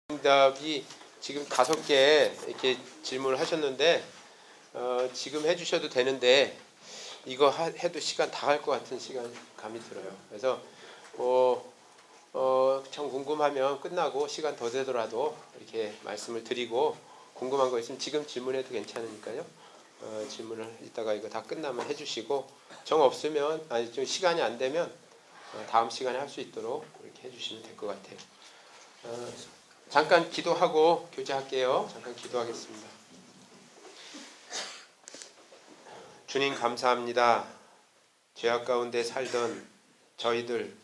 응답이 지금 5개 이렇게 질문을 하셨는데 지금 해주셔도 되는데 이거 해도 시간 다 갈 것 같은 시간감이 들어요. 그래서 참 궁금하면 끝나고 시간 더 되더라도 이렇게 말씀을 드리고, 궁금한 거 있으면 지금 질문해도 괜찮으니까요. 질문을 이따가 이거 다 끝나면 해주시고, 정 없으면 좀 시간이 안 되면 다음 시간에 할 수 있도록 이렇게 해주시면 될 것 같아요. 잠깐 기도하고 교제할게요. 잠깐 기도하겠습니다. 주님 감사합니다. 죄악 가운데 살던 저희들,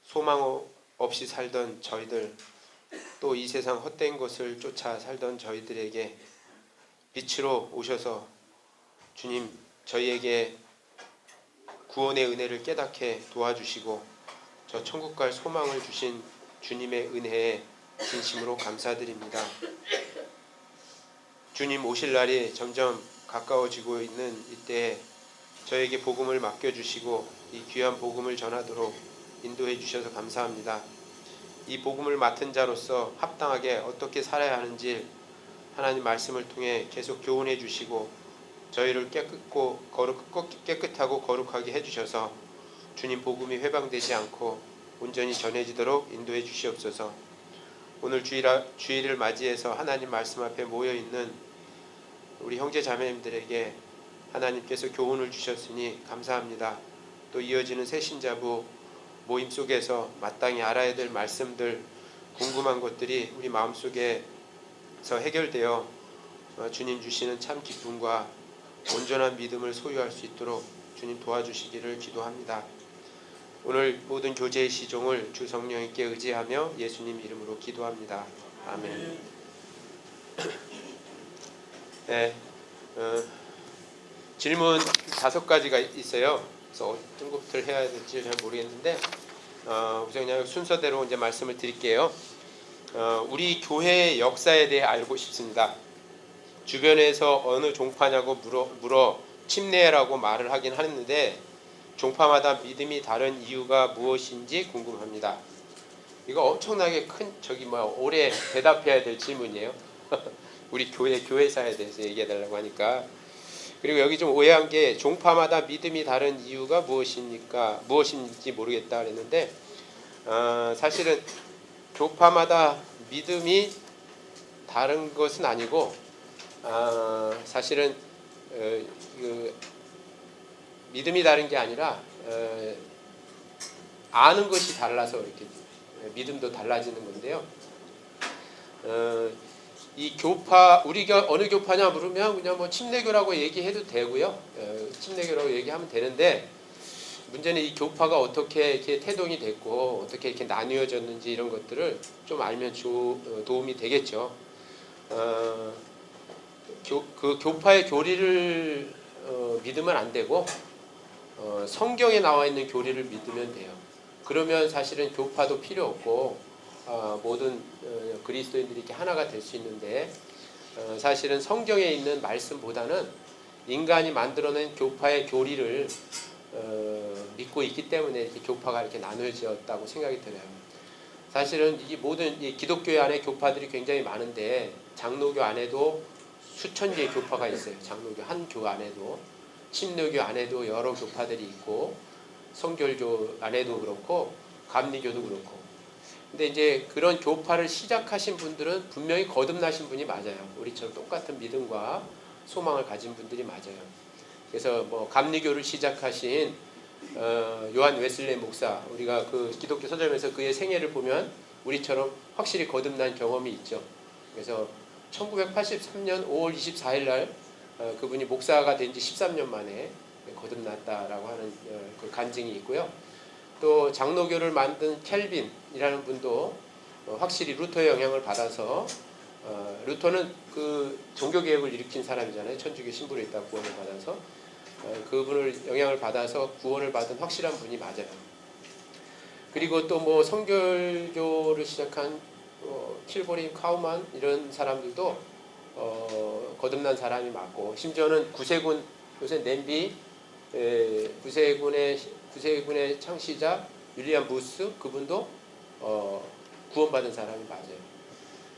소망 없이 살던 저희들, 또 이 세상 헛된 것을 쫓아 살던 저희들에게 빛으로 오셔서 주님 저희에게 구원의 은혜를 깨닫게 도와주시고 저 천국 갈 소망을 주신 주님의 은혜에 진심으로 감사드립니다. 주님 오실 날이 점점 가까워지고 있는 이때에 저에게 복음을 맡겨주시고 이 귀한 복음을 전하도록 인도해 주셔서 감사합니다. 이 복음을 맡은 자로서 합당하게 어떻게 살아야 하는지 하나님 말씀을 통해 계속 교훈해 주시고 저희를 깨끗하고 거룩하게 해주셔서 주님 복음이 회방되지 않고 온전히 전해지도록 인도해 주시옵소서. 오늘 주일을 맞이해서 하나님 말씀 앞에 모여있는 우리 형제 자매님들에게 하나님께서 교훈을 주셨으니 감사합니다. 또 이어지는 새신자부 모임 속에서 마땅히 알아야 될 말씀들, 궁금한 것들이 우리 마음속에서 해결되어 주님 주시는 참 기쁨과 온전한 믿음을 소유할 수 있도록 주님 도와주시기를 기도합니다. 오늘 모든 교제의 시종을 주 성령님께 의지하며 예수님 이름으로 기도합니다. 아멘. 네, 질문 5가지가 있어요. 그래서 어떤 것부터 해야 될지 잘 모르겠는데 우선 그냥 순서대로 이제 말씀을 드릴게요. 우리 교회의 역사에 대해 알고 싶습니다. 주변에서 어느 종파냐고 물어 침례라고 말을 하긴 하는데 종파마다 믿음이 다른 이유가 무엇인지 궁금합니다. 이거 엄청나게 큰 올해 대답해야 될 질문이에요. 우리 교회사에 대해서 얘기해달라고 하니까. 그리고 여기 좀 오해한 게 종파마다 믿음이 다른 이유가 무엇인지 모르겠다 그랬는데 사실은 교파마다 믿음이 다른 것은 아니고 사실은 믿음이 다른 게 아니라 아는 것이 달라서 이렇게 믿음도 달라지는 건데요. 이 교파, 우리가 어느 교파냐 물으면 그냥 뭐 침례교라고 얘기해도 되고요. 침례교라고 얘기하면 되는데 문제는 이 교파가 어떻게 이렇게 태동이 됐고 어떻게 이렇게 나뉘어졌는지 이런 것들을 좀 알면 도움이 되겠죠. 그 교파의 교리를 믿으면 안 되고 성경에 나와 있는 교리를 믿으면 돼요. 그러면 사실은 교파도 필요 없고 모든 그리스도인들이 이렇게 하나가 될 수 있는데 사실은 성경에 있는 말씀보다는 인간이 만들어낸 교파의 교리를 믿고 있기 때문에 이렇게 교파가 이렇게 나눠졌다고 생각이 들어요. 사실은 이 모든 기독교 안에 교파들이 굉장히 많은데 장로교 안에도 수천 개의 교파가 있어요. 장로교 한 교 안에도, 침례교 안에도 여러 교파들이 있고, 성결교 안에도 그렇고, 감리교도 그렇고. 근데 이제 그런 교파를 시작하신 분들은 분명히 거듭나신 분이 맞아요. 우리처럼 똑같은 믿음과 소망을 가진 분들이 맞아요. 그래서 뭐 감리교를 시작하신 요한 웨슬레이 목사, 우리가 그 기독교 서점에서 그의 생애를 보면 우리처럼 확실히 거듭난 경험이 있죠. 그래서 1983년 5월 24일 날 그분이 목사가 된 지 13년 만에 거듭났다라고 하는 그 간증이 있고요. 또 장로교를 만든 켈빈이라는 분도 확실히 루터의 영향을 받아서 루터는 그 종교개혁을 일으킨 사람이잖아요. 천주교 신부로 있다 구원을 받아서 그분을 영향을 받아서 구원을 받은 확실한 분이 맞아요. 그리고 또 뭐 성결교를 시작한 킬보린 카우만 이런 사람들도 거듭난 사람이 맞고, 심지어는 구세군, 요새 냄비 구세군의 창시자 윌리엄 무스, 그분도 구원받은 사람이 맞아요.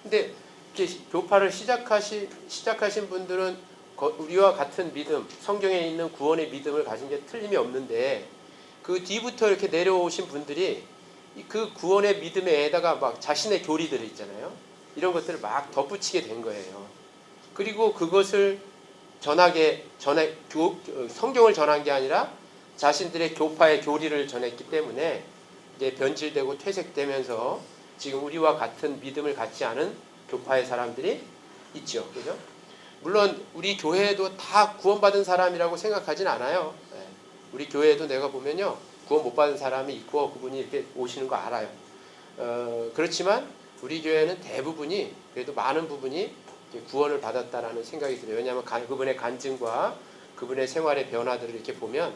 근데 이렇게 교파를 시작하신 분들은 우리와 같은 믿음, 성경에 있는 구원의 믿음을 가진 게 틀림이 없는데 그 뒤부터 이렇게 내려오신 분들이 그 구원의 믿음에다가 막 자신의 교리들 있잖아요. 이런 것들을 막 덧붙이게 된 거예요. 그리고 그것을 성경을 전한 게 아니라 자신들의 교파의 교리를 전했기 때문에 이제 변질되고 퇴색되면서 지금 우리와 같은 믿음을 갖지 않은 교파의 사람들이 있죠. 그죠? 물론 우리 교회도 다 구원받은 사람이라고 생각하진 않아요. 우리 교회에도 내가 보면요, 구원 못 받은 사람이 있고 그분이 이렇게 오시는 거 알아요. 그렇지만 우리 교회는 대부분이, 그래도 많은 부분이 구원을 받았다라는 생각이 들어요. 왜냐하면 그분의 간증과 그분의 생활의 변화들을 이렇게 보면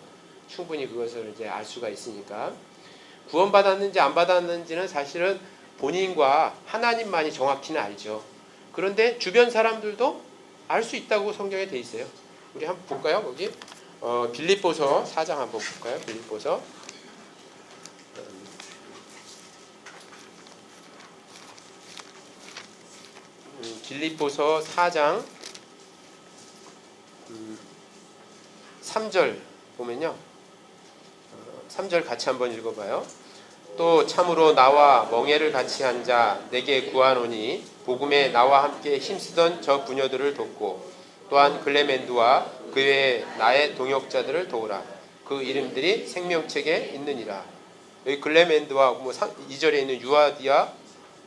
충분히 그것을 이제 알 수가 있으니까. 구원받았는지 안 받았는지는 사실은 본인과 하나님만이 정확히는 알죠. 그런데 주변 사람들도 알 수 있다고 성경에 돼 있어요. 우리 한번 볼까요? 거기 빌립보서 4장 한번 볼까요? 빌립보서 빌립보서 4장 3절 보면요, 3절 같이 한번 읽어봐요. 또 참으로 나와 멍에를 같이 한 자 내게 구하노니 복음에 나와 함께 힘쓰던 저 부녀들을 돕고 또한 글레멘드와 그 외에 나의 동역자들을 도우라. 그 이름들이 생명책에 있느니라. 여기 글레멘드와 2절에 있는 유아디아,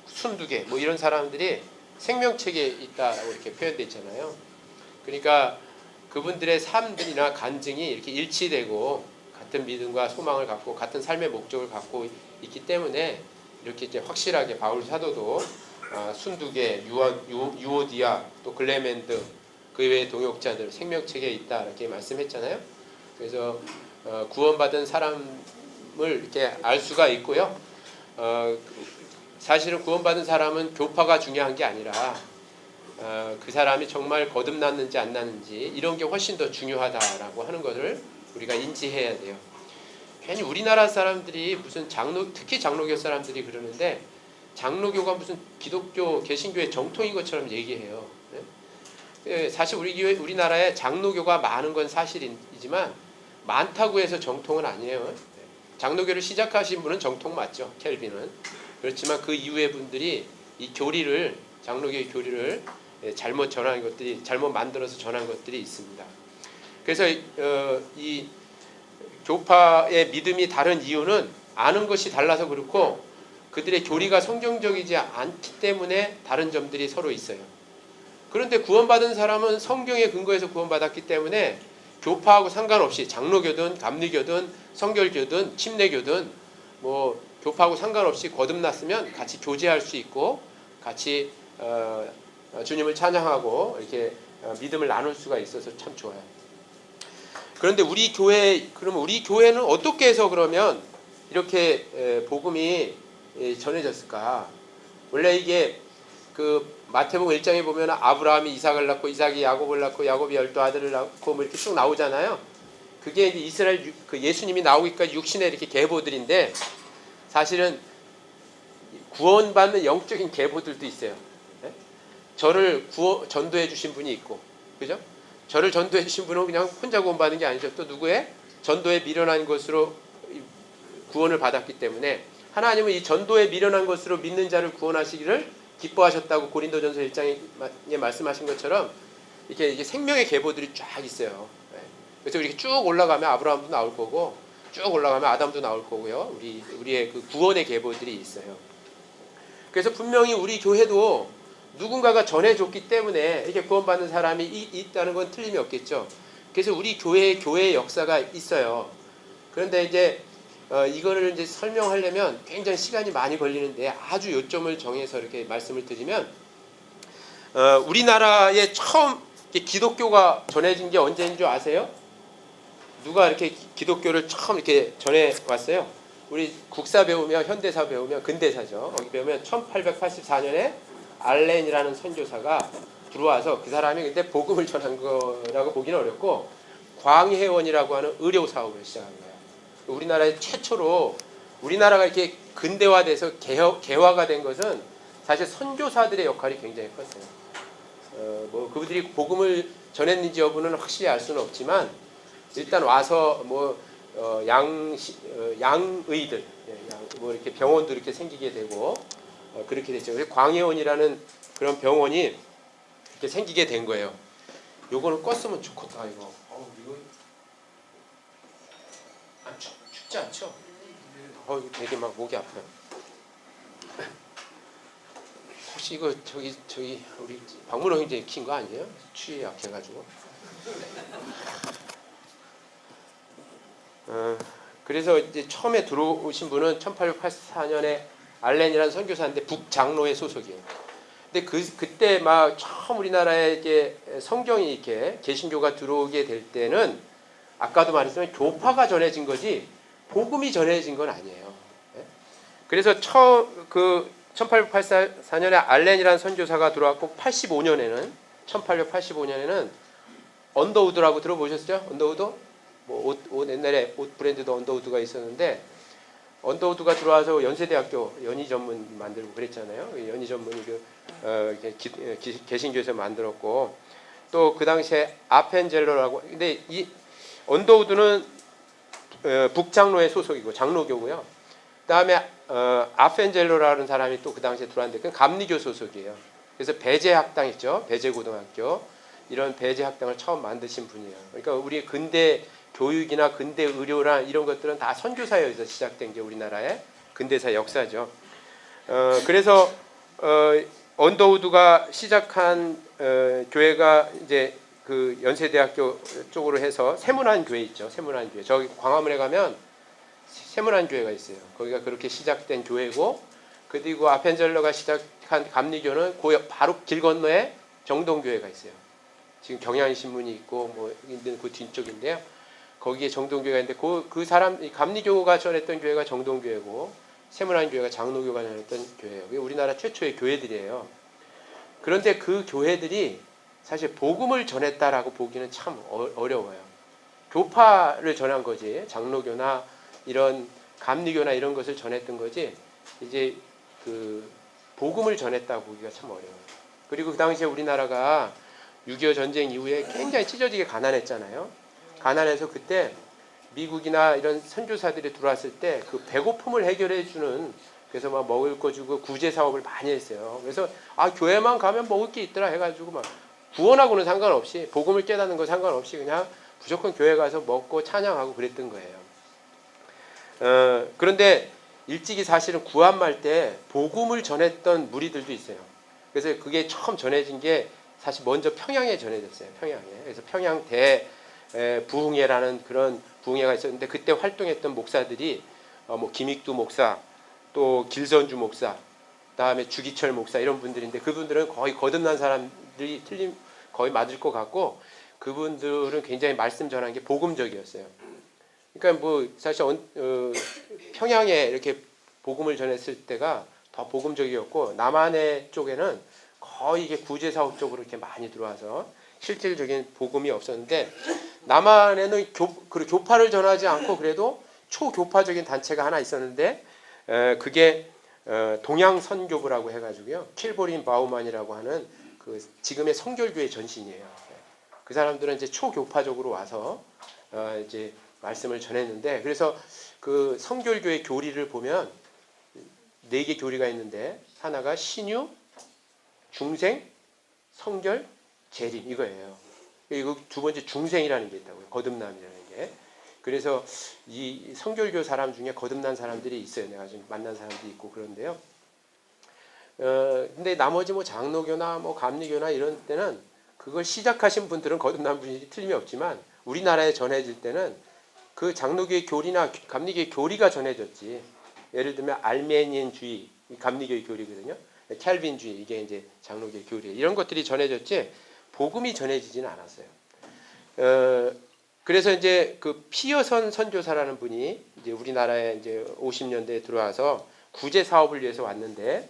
순두개 이런 사람들이 생명책에 있다고 이렇게 표현되어 있잖아요. 그러니까 그분들의 삶들이나 간증이 이렇게 일치되고 같은 믿음과 소망을 갖고 같은 삶의 목적을 갖고 있기 때문에 이렇게 이제 확실하게 바울 사도도 순두개, 유오디아, 또 글레멘드, 그 외의 동역자들 생명책에 있다 이렇게 말씀했잖아요. 그래서 구원받은 사람을 이렇게 알 수가 있고요. 사실은 구원받은 사람은 교파가 중요한 게 아니라 그 사람이 정말 거듭났는지 안 났는지 이런 게 훨씬 더 중요하다라고 하는 것을 우리가 인지해야 돼요. 괜히 우리나라 사람들이 무슨 특히 장로교 사람들이 그러는데 장로교가 무슨 기독교 개신교의 정통인 것처럼 얘기해요. 사실 우리나라에 장로교가 많은 건 사실이지만 많다고 해서 정통은 아니에요. 장로교를 시작하신 분은 정통 맞죠, 켈빈은. 그렇지만 그 이후의 분들이 이 교리를, 장로교의 교리를 잘못 전한 것들이, 잘못 만들어서 전한 것들이 있습니다. 그래서 이 교파의 믿음이 다른 이유는 아는 것이 달라서 그렇고 그들의 교리가 성경적이지 않기 때문에 다른 점들이 서로 있어요. 그런데 구원받은 사람은 성경에 근거해서 구원받았기 때문에 교파하고 상관없이 장로교든 감리교든 성결교든 침례교든 교파하고 상관없이 거듭났으면 같이 교제할 수 있고 같이 주님을 찬양하고 이렇게 믿음을 나눌 수가 있어서 참 좋아요. 그런데 우리 교회는 어떻게 해서 그러면 이렇게 복음이 전해졌을까? 원래 이게 그 마태복음 1장에 보면 아브라함이 이삭을 낳고 이삭이 야곱을 낳고 야곱이 12 아들을 낳고 이렇게 쭉 나오잖아요. 그게 이제 이스라엘 예수님이 나오기까지 육신의 이렇게 계보들인데 사실은 구원받는 영적인 계보들도 있어요. 저를 전도해 주신 분이 있고, 그죠? 저를 전도해 주신 분은 그냥 혼자 구원받는 게 아니죠. 또 누구의 전도에 미련한 것으로 구원을 받았기 때문에 하나님은 이 전도에 미련한 것으로 믿는 자를 구원하시기를 기뻐하셨다고 고린도전서 1장에 말씀하신 것처럼 이렇게 생명의 계보들이 쫙 있어요. 그래서 이렇게 쭉 올라가면 아브라함도 나올 거고 쭉 올라가면 아담도 나올 거고요. 우리의 그 구원의 계보들이 있어요. 그래서 분명히 우리 교회도 누군가가 전해줬기 때문에 이렇게 구원받는 사람이 있다는 건 틀림이 없겠죠. 그래서 우리 교회의 역사가 있어요. 그런데 이제 이거를 이제 설명하려면 굉장히 시간이 많이 걸리는데 아주 요점을 정해서 이렇게 말씀을 드리면 우리나라에 처음 기독교가 전해진 게 언제인 줄 아세요? 누가 이렇게 기독교를 처음 이렇게 전해 왔어요? 우리 국사 배우면 현대사 배우면 근대사죠. 거기 배우면 1884년에 알렌이라는 선교사가 들어와서 그 사람이 근데 복음을 전한 거라고 보기는 어렵고 광해원이라고 하는 의료 사업을 시작한 거예요. 우리나라에 최초로 우리나라가 이렇게 근대화돼서 개화가 된 것은 사실 선교사들의 역할이 굉장히 컸어요. 뭐 그분들이 복음을 전했는지 여부는 확실히 알 수는 없지만 일단 와서 뭐 양의들, 뭐 이렇게 병원도 이렇게 생기게 되고 그렇게 됐죠. 그래서 광해원이라는 그런 병원이 이렇게 생기게 된 거예요. 요거는 껐으면 좋겠다 이거. 이거 춥지 않죠? 이거 되게 막 목이 아파요. 혹시 이거 저기 우리 박문호 형제 킨 거 아니에요? 추위에 약해가지고. 그래서 이제 처음에 들어오신 분은 1884년에 알렌이라는 선교사인데 북장로의 소속이에요. 근데 그때 막 처음 우리나라에 이게 성경이 이렇게 개신교가 들어오게 될 때는 아까도 말했지만 교파가 전해진 거지 복음이 전해진 건 아니에요. 그래서 1884년에 알렌이라는 선교사가 들어왔고 1885년에는 언더우드라고 들어보셨죠? 언더우드? 뭐 옷 옛날에 옷 브랜드도 언더우드가 있었는데 언더우드가 들어와서 연세대학교 연희 전문 만들고 그랬잖아요. 연희 전문이 개신교에서 만들었고 또 그 당시에 아펜젤러라고 근데 이 언더우드는 북장로의 소속이고 장로교고요. 그다음에 아펜젤러라는 사람이 또 그 당시에 들어왔는데 그건 감리교 소속이에요. 그래서 배제학당 있죠. 배제고등학교 이런 배제학당을 처음 만드신 분이에요. 그러니까 우리 근대 교육이나 근대 의료나 이런 것들은 다 선교사에 의해서 시작된 게 우리나라의 근대사 역사죠. 그래서 언더우드가 시작한 교회가 이제 그 연세대학교 쪽으로 해서 세문안 교회 있죠. 세문안 교회. 저기 광화문에 가면 세문안 교회가 있어요. 거기가 그렇게 시작된 교회고 그리고 아펜젤러가 시작한 감리교는 바로 길 건너에 정동교회가 있어요. 지금 경향신문이 있고 뭐 있는 그 뒤쪽인데요. 거기에 정동교회가 있는데 그 사람 감리교가 전했던 교회가 정동교회고 세문안 교회가 장로교가 전했던 교회예요. 우리나라 최초의 교회들이에요. 그런데 그 교회들이 사실 복음을 전했다라고 보기는 참 어려워요. 교파를 전한 거지. 장로교나 이런 감리교나 이런 것을 전했던 거지. 이제 그 복음을 전했다고 보기가 참 어려워요. 그리고 그 당시에 우리나라가 6.25 전쟁 이후에 굉장히 찢어지게 가난했잖아요. 가난해서 그때 미국이나 이런 선교사들이 들어왔을 때 그 배고픔을 해결해 주는 그래서 막 먹을 거 주고 구제 사업을 많이 했어요. 그래서 교회만 가면 먹을 게 있더라 해가지고 막 구원하고는 상관없이 복음을 깨닫는 거 상관없이 그냥 무조건 교회 가서 먹고 찬양하고 그랬던 거예요. 그런데 일찍이 사실은 구한말 때 복음을 전했던 무리들도 있어요. 그래서 그게 처음 전해진 게 사실 먼저 평양에 전해졌어요. 평양에. 그래서 평양 부흥회라는 그런 부흥회가 있었는데 그때 활동했던 목사들이 뭐 김익두 목사, 또 길선주 목사, 그다음에 주기철 목사 이런 분들인데 그분들은 거의 거듭난 사람들이 거의 맞을 것 같고 그분들은 굉장히 말씀 전한 게 복음적이었어요. 그러니까 뭐 사실 평양에 이렇게 복음을 전했을 때가 더 복음적이었고 남한의 쪽에는 거의 이게 구제 사업 쪽으로 이렇게 많이 들어와서 실질적인 복음이 없었는데 남한에는 교파를 전하지 않고 그래도 초교파적인 단체가 하나 있었는데 그게 동양선교부라고 해가지고요. 킬보린 바우만이라고 하는 그 지금의 성결교회 전신이에요. 그 사람들은 이제 초교파적으로 와서 이제 말씀을 전했는데 그래서 그 성결교회 교리를 보면 4개 교리가 있는데 하나가 신유, 중생, 성결, 재림 이거예요. 그리고 두 번째 중생이라는 게 있다고요. 거듭남이라는 게. 그래서 이 성결교 사람 중에 거듭난 사람들이 있어요. 내가 지금 만난 사람들이 있고 그런데요. 근데 나머지 뭐 장로교나 뭐 감리교나 이런 때는 그걸 시작하신 분들은 거듭난 분이 틀림이 없지만 우리나라에 전해질 때는 그 장로교의 교리나 감리교의 교리가 전해졌지. 예를 들면 알메니엔주의, 감리교의 교리거든요. 캘빈주의 이게 이제 장로교의 교리 이런 것들이 전해졌지 복음이 전해지지는 않았어요. 그래서 이제 그 피어선 선교사라는 분이 이제 우리나라에 이제 50년대에 들어와서 구제 사업을 위해서 왔는데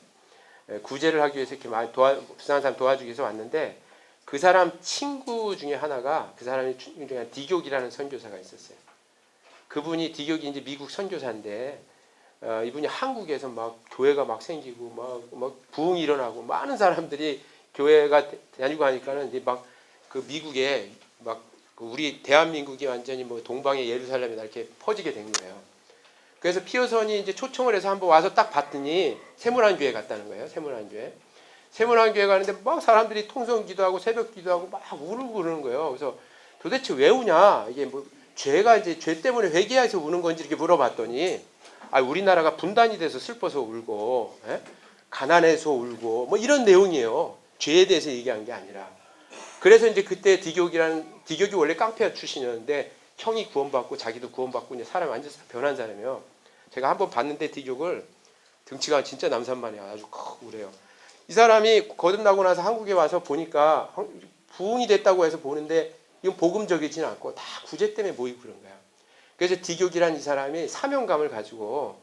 구제를 하기 위해서 이렇게 많이 부산한 사람 도와주기 위해서 왔는데 그 사람 친구 중에 하나가 그 사람이 디교기라는 선교사가 있었어요. 그분이 디교기 이제 미국 선교사인데 이분이 한국에서 막 교회가 막 생기고 막 부흥이 일어나고 많은 사람들이 교회가 다니고 하니까는 이제 막 그 미국에 막 우리 대한민국이 완전히 뭐 동방의 예루살렘이다 이렇게 퍼지게 된 거예요. 그래서 피어선이 이제 초청을 해서 한번 와서 딱 봤더니 세문안 교회 갔다는 거예요. 세문안 교회. 세문안 교회 가는데 막 사람들이 통성 기도하고 새벽 기도하고 막 울고 그러는 거예요. 그래서 도대체 왜 우냐? 이게 뭐 죄가 이제 죄 때문에 회개해서 우는 건지 이렇게 물어봤더니 우리나라가 분단이 돼서 슬퍼서 울고 가난해서 울고 뭐 이런 내용이에요. 죄에 대해서 얘기한 게 아니라. 그래서 이제 그때 디격이 원래 깡패 출신이었는데 형이 구원받고 자기도 구원받고 이제 사람이 완전 변한 사람이에요. 제가 한번 봤는데 디격을 등치가 진짜 남산만해요. 아주 크고 그래요. 이 사람이 거듭나고 나서 한국에 와서 보니까 부흥이 됐다고 해서 보는데 이건 복음적이지는 않고 다 구제 때문에 모이고 그런 거야. 그래서 디격이란 이 사람이 사명감을 가지고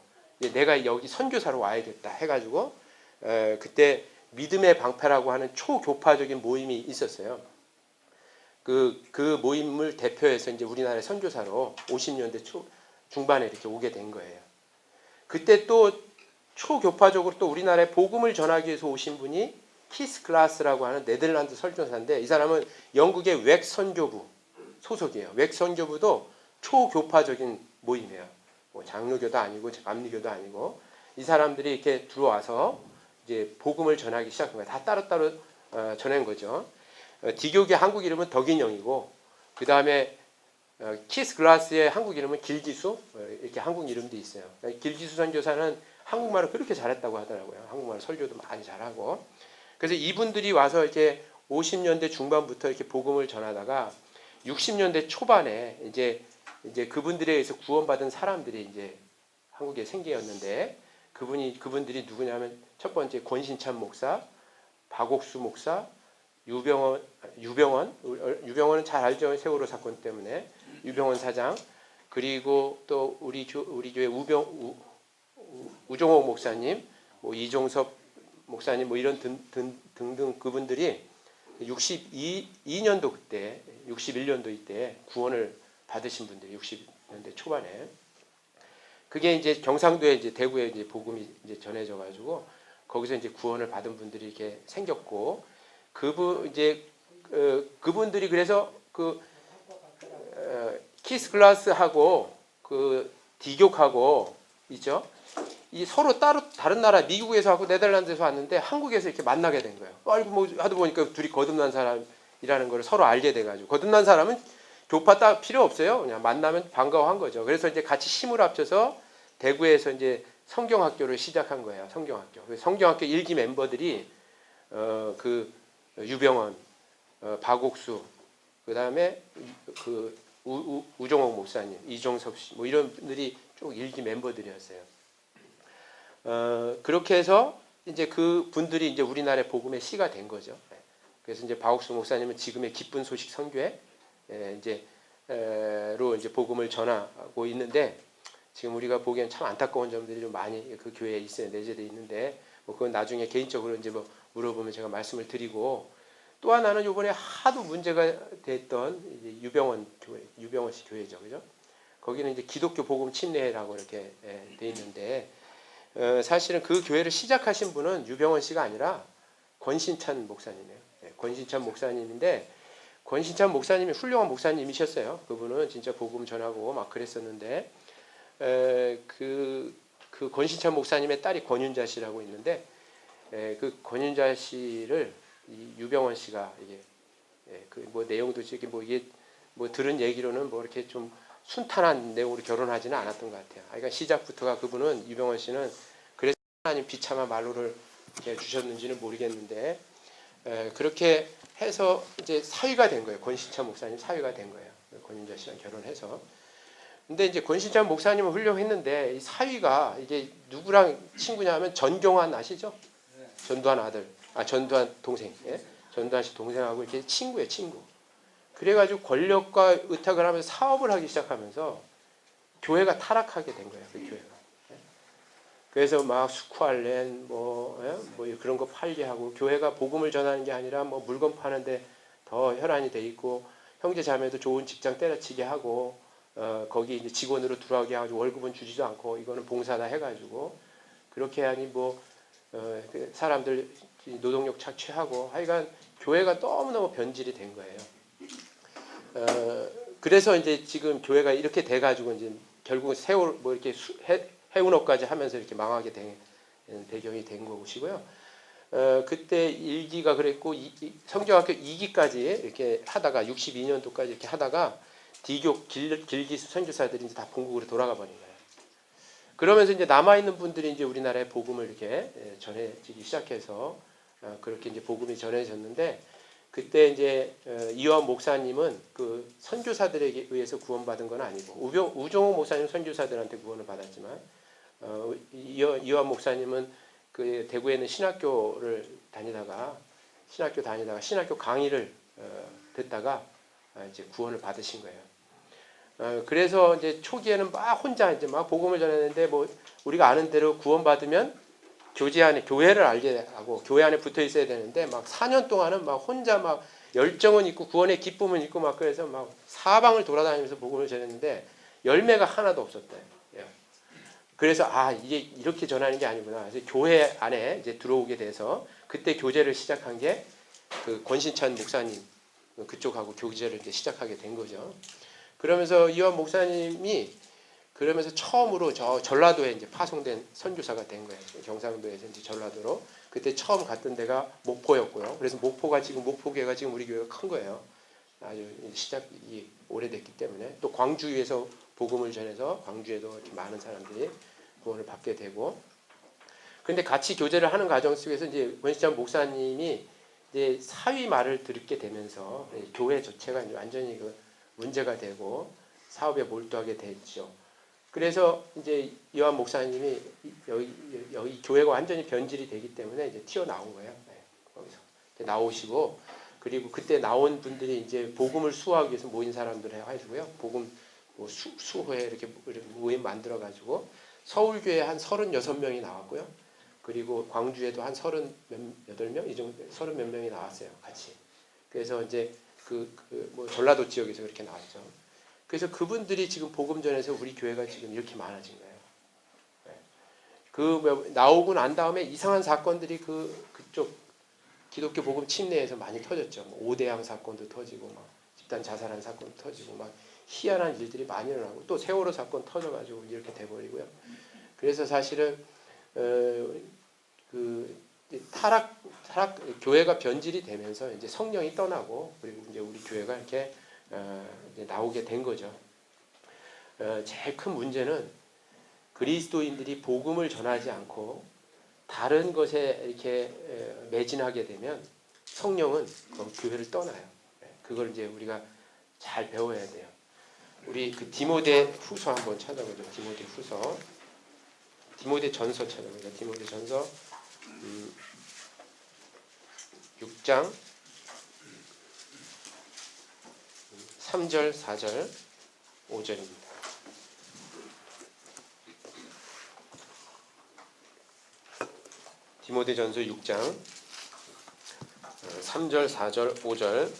내가 여기 선교사로 와야겠다 해가지고 그때 믿음의 방패라고 하는 초교파적인 모임이 있었어요. 그 모임을 대표해서 이제 우리나라의 선교사로 50년대 중반에 이렇게 오게 된 거예요. 그때 또 초교파적으로 또 우리나라에 복음을 전하기 위해서 오신 분이 키스 글라스라고 하는 네덜란드 설교사인데 이 사람은 영국의 웩 선교부 소속이에요. 웩 선교부도 초교파적인 모임이에요. 뭐 장로교도 아니고 감리교도 아니고 이 사람들이 이렇게 들어와서 이제 복음을 전하기 시작한 거예요. 다 따로따로 전한 거죠. 디교의 한국 이름은 덕인영이고 그 다음에 키스 글라스의 한국 이름은 길기수 이렇게 한국 이름도 있어요. 길기수 선교사는 한국말을 그렇게 잘했다고 하더라고요. 한국말 설교도 많이 잘하고. 그래서 이분들이 와서 이렇게 50년대 중반부터 이렇게 복음을 전하다가 60년대 초반에 이제 그분들에 의해서 구원받은 사람들이 이제 한국에 생기었는데 그분들이 누구냐면 첫 번째 권신찬 목사, 박옥수 목사, 유병원은 잘 알죠. 세월호 사건 때문에 유병원 사장 그리고 또 우리 교회 우종옥 목사님, 뭐 이종섭 목사님 뭐 이런 등등 그분들이 62년도 그때 61년도 이때 구원을 받으신 분들이 60년대 초반에 그게 이제 경상도에 이제 대구에 이제 복음이 이제 전해져 가지고 거기서 이제 구원을 받은 분들이 이렇게 생겼고 그분들이 그래서 키스 글라스하고 그 디교하고 있죠. 이 서로 따로 다른 나라 미국에서 하고 네덜란드에서 왔는데 한국에서 이렇게 만나게 된 거예요. 뭐 하다 보니까 둘이 거듭난 사람이라는 걸 서로 알게 돼가지고 거듭난 사람은 교파 따 필요 없어요. 그냥 만나면 반가워한 거죠. 그래서 이제 같이 힘을 합쳐서 대구에서 이제 성경학교를 시작한 거예요. 성경학교. 성경학교 일기 멤버들이 그 유병원, 박옥수, 그 다음에 그 우종옥 목사님, 이종섭 씨, 뭐 이런 분들이 쭉 일기 멤버들이었어요. 그렇게 해서 이제 그 분들이 이제 우리나라의 복음의 씨가 된 거죠. 그래서 이제 박옥수 목사님은 지금의 기쁜 소식 선교회 로 이제 복음을 전하고 있는데 지금 우리가 보기엔 참 안타까운 점들이 좀 많이 그 교회에 있어요. 내재되어 있는데 뭐 그건 나중에 개인적으로 이제 뭐 물어보면 제가 말씀을 드리고 또 하나는 이번에 하도 문제가 됐던 이제 유병원 씨 교회죠, 그죠? 거기는 이제 기독교 복음 침례라고 이렇게 돼 있는데 사실은 그 교회를 시작하신 분은 유병원 씨가 아니라 권신찬 목사님이에요. 권신찬 목사님인데 권신찬 목사님이 훌륭한 목사님이셨어요. 그분은 진짜 복음 전하고 막 그랬었는데 그 권신찬 목사님의 딸이 권윤자 씨라고 있는데 그 권윤자 씨를 이 유병원 씨가 이게 그 뭐 내용도 이게 뭐 이게 뭐 들은 얘기로는 뭐 이렇게 좀 순탄한 내용으로 결혼하지는 않았던 것 같아요. 그러니까 시작부터가 그분은 유병원 씨는 그래서 하나님 비참한 말로를 주셨는지는 모르겠는데 그렇게 해서 이제 사위가 된 거예요. 권신찬 목사님 사위가 된 거예요. 권윤자 씨랑 결혼해서. 근데 이제 권신찬 목사님은 훌륭했는데 이 사위가 이게 누구랑 친구냐면 전경환 아시죠? 전두환 아들, 전두환 동생, 전두환 씨 동생하고 이렇게 친구예요, 친구. 그래가지고 권력과 의탁을 하면서 사업을 하기 시작하면서 교회가 타락하게 된 거예요, 그 교회가. 그래서 막 스쿠알렌 뭐 그런 거 팔게 하고 교회가 복음을 전하는 게 아니라 뭐 물건 파는데 더 혈안이 돼 있고 형제 자매도 좋은 직장 때려치게 하고 거기 이제 직원으로 들어가게 해가지고 월급은 주지도 않고 이거는 봉사다 해가지고 그렇게 하니 그 사람들 노동력 착취하고 하여간 교회가 너무너무 변질이 된 거예요. 그래서 이제 지금 교회가 이렇게 돼가지고 이제 결국은 세월 뭐 이렇게 해운업까지 하면서 이렇게 망하게 된 배경이 된 것이고요. 그때 1기가 그랬고 성경학교 2기까지 이렇게 하다가 62년도까지 이렇게 하다가 D교 길기수 선교사들이 이제 다 본국으로 돌아가 버린 거예요. 그러면서 이제 남아 있는 분들이 이제 우리나라의 복음을 이렇게 전해지기 시작해서 그렇게 이제 복음이 전해졌는데 그때 이제 이완 목사님은 그 선교사들에게 의해서 구원받은 건 아니고 우종호 목사님 선교사들한테 구원을 받았지만 이완 목사님은 그 대구에 있는 신학교를 다니다가 신학교 강의를 듣다가 이제 구원을 받으신 거예요. 그래서 이제 초기에는 막 혼자 이제 막 복음을 전했는데 뭐 우리가 아는 대로 구원받으면 교회를 알게 하고 교회 안에 붙어 있어야 되는데 막 4년 동안은 막 혼자 막 열정은 있고 구원의 기쁨은 있고 막 그래서 막 사방을 돌아다니면서 복음을 전했는데 열매가 하나도 없었대요. 그래서 이게 이렇게 전하는 게 아니구나. 그래서 교회 안에 이제 들어오게 돼서 그때 교제를 시작한 게 그 권신찬 목사님 그쪽하고 교제를 이제 시작하게 된 거죠. 그러면서 이완 목사님이 그러면서 처음으로 저 전라도에 이제 파송된 선교사가 된 거예요. 경상도에서 이제 전라도로 그때 처음 갔던 데가 목포였고요. 그래서 목포교회가 지금 우리 교회가 큰 거예요. 아주 시작이 오래됐기 때문에 또 광주에서 복음을 전해서 광주에도 이렇게 많은 사람들이 구원을 받게 되고, 근데 같이 교제를 하는 과정 속에서 이제 권신찬 목사님이 이제 사위 말을 듣게 되면서 교회 자체가 이제 완전히 그 문제가 되고 사업에 몰두하게 됐죠. 그래서 이제 이완 목사님이 여기 교회가 완전히 변질이 되기 때문에 이제 튀어나온 거예요. 거기서 나오시고, 그리고 그때 나온 분들이 이제 복음을 수호하기 위해서 모인 사람들 해가지고요. 복음 수호회 이렇게 모임 만들어 가지고 서울교회 한 36명이 나왔고요. 그리고 광주에도 한 38명 이 정도 30 몇 명이 나왔어요. 같이. 그래서 이제 뭐 전라도 지역에서 그렇게 나왔죠. 그래서 그분들이 지금 복음 전해서 우리 교회가 지금 이렇게 많아진 거예요. 나오고 난 다음에 이상한 사건들이 그쪽 기독교 복음 침례에서 많이 터졌죠. 뭐 오대양 사건도 터지고 막 집단 자살한 사건도 터지고 막 희한한 일들이 많이 일어나고 또 세월호 사건 터져가지고 이렇게 돼버리고요. 그래서 사실은 타락 교회가 변질이 되면서 이제 성령이 떠나고 그리고 이제 우리 교회가 이렇게 이제 나오게 된 거죠. 제일 큰 문제는 그리스도인들이 복음을 전하지 않고 다른 것에 이렇게 매진하게 되면 성령은 교회를 떠나요. 그걸 이제 우리가 잘 배워야 돼요. 우리 그 디모데 후서 한번 찾아보죠. 디모데 후서, 디모데 전서 찾아보죠. 디모데 전서 6장 3절, 4절, 5절입니다. 디모데 전서 6장 3절, 4절, 5절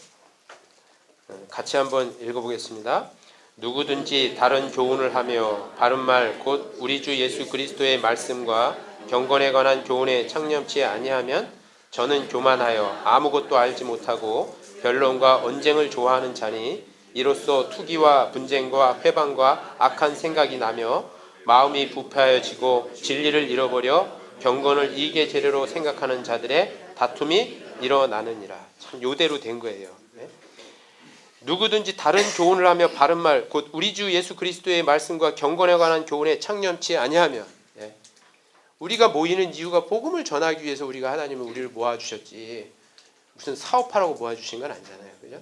같이 한번 읽어보겠습니다. 누구든지 다른 교훈을 하며 바른 말 곧 우리 주 예수 그리스도의 말씀과 경건에 관한 교훈에 창념치 아니하면 저는 교만하여 아무것도 알지 못하고 변론과 언쟁을 좋아하는 자니 이로써 투기와 분쟁과 회방과 악한 생각이 나며 마음이 부패하여지고 진리를 잃어버려 경건을 이익의 재료로 생각하는 자들의 다툼이 일어나느니라. 참 요대로 된 거예요. 누구든지 다른 교훈을 하며 바른 말 곧 우리 주 예수 그리스도의 말씀과 경건에 관한 교훈에 창념치 아니하면, 우리가 모이는 이유가 복음을 전하기 위해서 우리가 하나님은 우리를 모아주셨지 무슨 사업하라고 모아주신 건 아니잖아요. 그죠?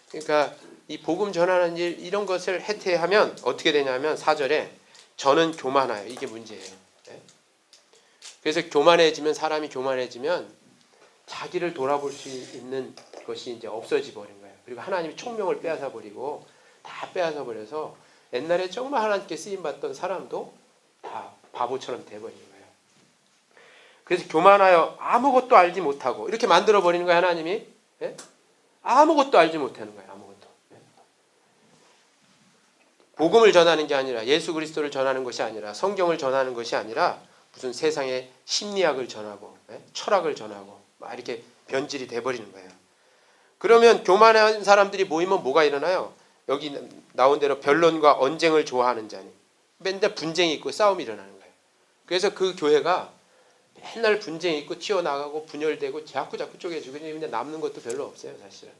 그러니까 이 복음 전하는 일 이런 것을 해태하면 어떻게 되냐면 4절에 저는 교만하여, 이게 문제예요. 그래서 사람이 교만해지면 자기를 돌아볼 수 있는 것이 이제 없어져 버린 거예요. 그리고 하나님이 총명을 빼앗아 버리고 다 빼앗아 버려서 옛날에 정말 하나님께 쓰임 받던 사람도 다 바보처럼 돼 버린 거예요. 그래서 교만하여 아무것도 알지 못하고 이렇게 만들어 버리는 거예요. 하나님이. 아무것도 알지 못하는 거예요. 아무것도. 복음을 전하는 게 아니라 예수 그리스도를 전하는 것이 아니라 성경을 전하는 것이 아니라 무슨 세상의 심리학을 전하고 철학을 전하고 막 이렇게 변질이 돼버리는 거예요. 그러면 교만한 사람들이 모이면 뭐가 일어나요? 여기 나온 대로 변론과 언쟁을 좋아하는 자니 맨날 분쟁이 있고 싸움이 일어나는 거예요. 그래서 그 교회가 맨날 분쟁이 있고 튀어나가고 분열되고 자꾸 쪼개지고 근데 남는 것도 별로 없어요 사실은.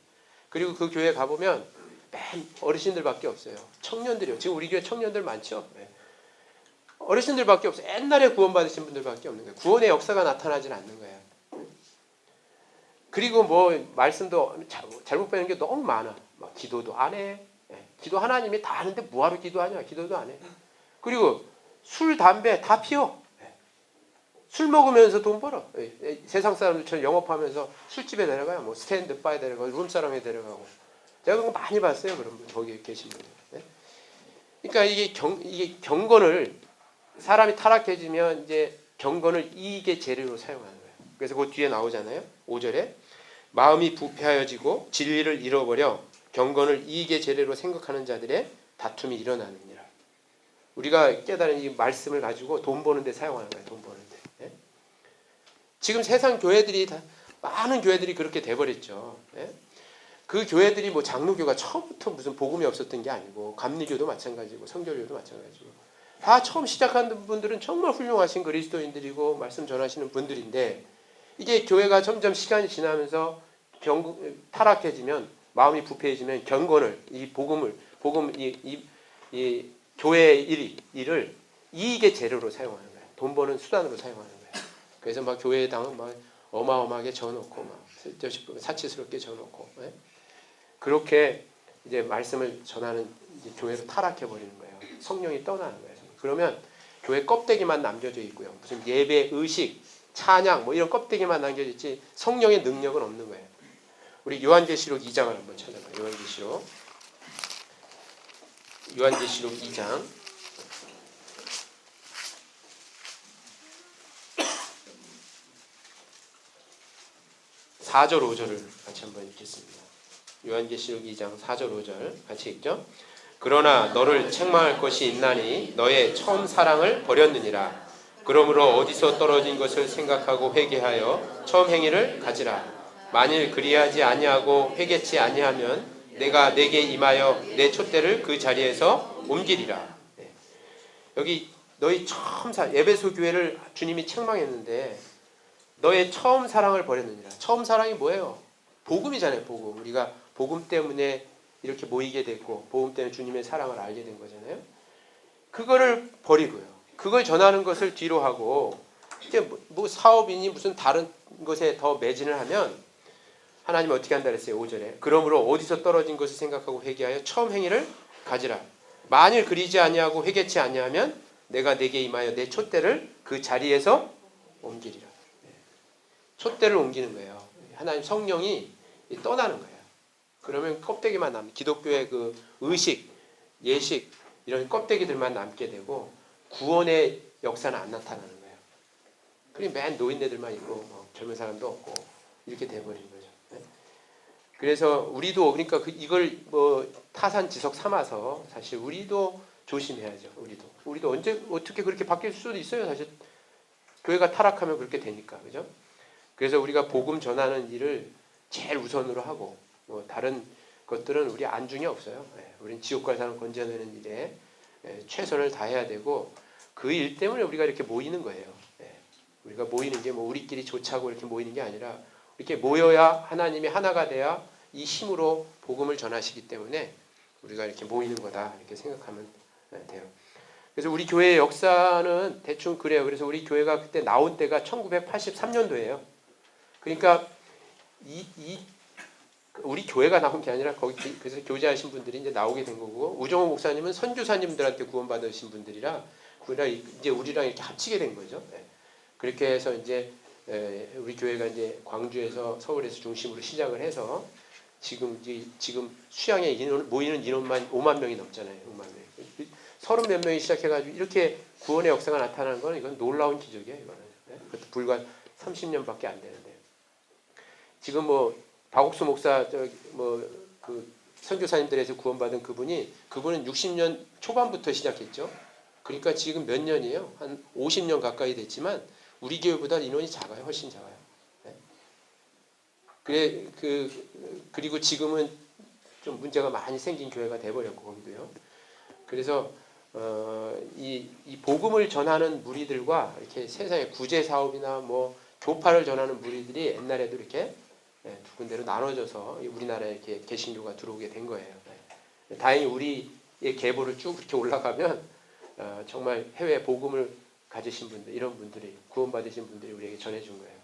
그리고 그 교회 가보면 맨 어르신들밖에 없어요. 청년들이요. 지금 우리 교회 청년들 많죠. 어르신들밖에 없어요. 옛날에 구원받으신 분들밖에 없는 거예요. 구원의 역사가 나타나질 않는 거예요. 그리고 뭐 말씀도 잘못 배우는 게 너무 많아. 막 기도도 안 해. 기도 하나님이 다 하는데 뭐하러 기도하냐. 기도도 안 해. 그리고 술, 담배 다 피워. 술 먹으면서 돈 벌어. 세상 사람들처럼 영업하면서 술집에 데려가요. 뭐 스탠드바에 데려가고 룸사롱에 데려가고. 제가 그런 거 많이 봤어요. 그런 분 거기 계신 분들. 그러니까 이게 경건을 사람이 타락해지면 이제 경건을 이익의 재료로 사용하는 거예요. 그래서 그 뒤에 나오잖아요. 5절에 마음이 부패하여지고 진리를 잃어버려 경건을 이익의 재료로 생각하는 자들의 다툼이 일어나느니라. 우리가 깨달은 이 말씀을 가지고 돈 버는 데 사용하는 거예요. 돈 버는 데. 지금 세상 교회들이 많은 교회들이 그렇게 돼버렸죠. 그 교회들이 뭐 장로교가 처음부터 무슨 복음이 없었던 게 아니고 감리교도 마찬가지고 성결교도 마찬가지고 다 처음 시작한 분들은 정말 훌륭하신 그리스도인들이고 말씀 전하시는 분들인데 이게 교회가 점점 시간이 지나면서 타락해지면 마음이 부패해지면 경건을 이 교회의 일을 이익의 재료로 사용하는 거예요. 돈 버는 수단으로 사용하는 거예요. 그래서 막 교회당 막 어마어마하게 져놓고 막 쓸데없이 사치스럽게 져놓고 그렇게 이제 말씀을 전하는 이제 교회로 타락해 버리는 거예요. 성령이 떠나는 거예요. 그러면 교회 껍데기만 남겨져 있고요. 무슨 예배, 의식, 찬양 뭐 이런 껍데기만 남겨져 있지 성령의 능력은 없는 거예요. 우리 요한계시록 2장을 한번 찾아봐요. 요한계시록 2장 4절 5절을 같이 한번 읽겠습니다. 요한계시록 2장 4절 5절 같이 읽죠. 그러나 너를 책망할 것이 있나니 너의 처음 사랑을 버렸느니라. 그러므로 어디서 떨어진 것을 생각하고 회개하여 처음 행위를 가지라. 만일 그리하지 아니하고 회개치 아니하면 내가 내게 임하여 내 촛대를 그 자리에서 옮기리라. 여기 너희 처음 에베소 교회를 주님이 책망했는데 너의 처음 사랑을 버렸느니라. 처음 사랑이 뭐예요? 복음이잖아요. 복음. 우리가 복음 때문에 이렇게 모이게 됐고 복음 때문에 주님의 사랑을 알게 된 거잖아요. 그거를 버리고요. 그걸 전하는 것을 뒤로 하고 이제 뭐 사업이니 무슨 다른 것에 더 매진을 하면 하나님 어떻게 한다 그랬어요? 5절에. 그러므로 어디서 떨어진 것을 생각하고 회개하여 처음 행위를 가지라. 만일 그리지 아니하고 회개치 아니하면 내가 내게 임하여 내 촛대를 그 자리에서 옮기리라. 촛대를 옮기는 거예요. 하나님 성령이 떠나는 거예요. 그러면 껍데기만 남는 기독교의 그 의식, 예식 이런 껍데기들만 남게 되고 구원의 역사는 안 나타나는 거예요. 그리고 맨 노인네들만 있고 뭐 젊은 사람도 없고 이렇게 돼버리는 거죠. 그래서 우리도 그러니까 이걸 뭐 타산지석 삼아서 사실 우리도 조심해야죠. 우리도 언제 어떻게 그렇게 바뀔 수도 있어요. 사실 교회가 타락하면 그렇게 되니까 그죠? 그래서 우리가 복음 전하는 일을 제일 우선으로 하고 뭐 다른 것들은 우리 안중에 없어요. 우리는 지옥 갈 사람 건져내는 일에 최선을 다해야 되고 그 일 때문에 우리가 이렇게 모이는 거예요. 우리가 모이는 게 뭐 우리끼리 좋자고 이렇게 모이는 게 아니라 이렇게 모여야 하나님이 하나가 돼야 이 힘으로 복음을 전하시기 때문에 우리가 이렇게 모이는 거다 이렇게 생각하면 돼요. 그래서 우리 교회의 역사는 대충 그래요. 그래서 우리 교회가 그때 나온 때가 1983년도예요. 그러니까 우리 교회가 나온 게 아니라 거기 그래서 교제하신 분들이 이제 나오게 된 거고 우정호 목사님은 선교사님들한테 구원받으신 분들이라 이제 우리랑 이렇게 합치게 된 거죠. 그렇게 해서 이제 우리 교회가 이제 광주에서 서울에서 중심으로 시작을 해서 지금 수양에 모이는 인원만 5만 명이 넘잖아요. 5만 명. 30 몇 명이 시작해가지고 이렇게 구원의 역사가 나타나는 건 이건 놀라운 기적이에요. 이거는 그것도 불과 30년밖에 안 되는데 지금 뭐 박옥수 목사 그 선교사님들에서 구원받은 그분은 60년 초반부터 시작했죠. 그러니까 지금 몇 년이에요? 한 50년 가까이 됐지만 우리 교회보다 인원이 작아요. 훨씬 작아요. 네. 그리고 지금은 좀 문제가 많이 생긴 교회가 돼버렸고 거기도요. 그래서 이 복음을 전하는 무리들과 이렇게 세상의 구제 사업이나 뭐 교파를 전하는 무리들이 옛날에도 이렇게 두 군데로 나눠져서 우리나라에 이렇게 개신교가 들어오게 된 거예요. 다행히 우리의 계보를 쭉 그렇게 올라가면 정말 해외 복음을 가지신 분들, 이런 분들이 구원받으신 분들이 우리에게 전해준 거예요.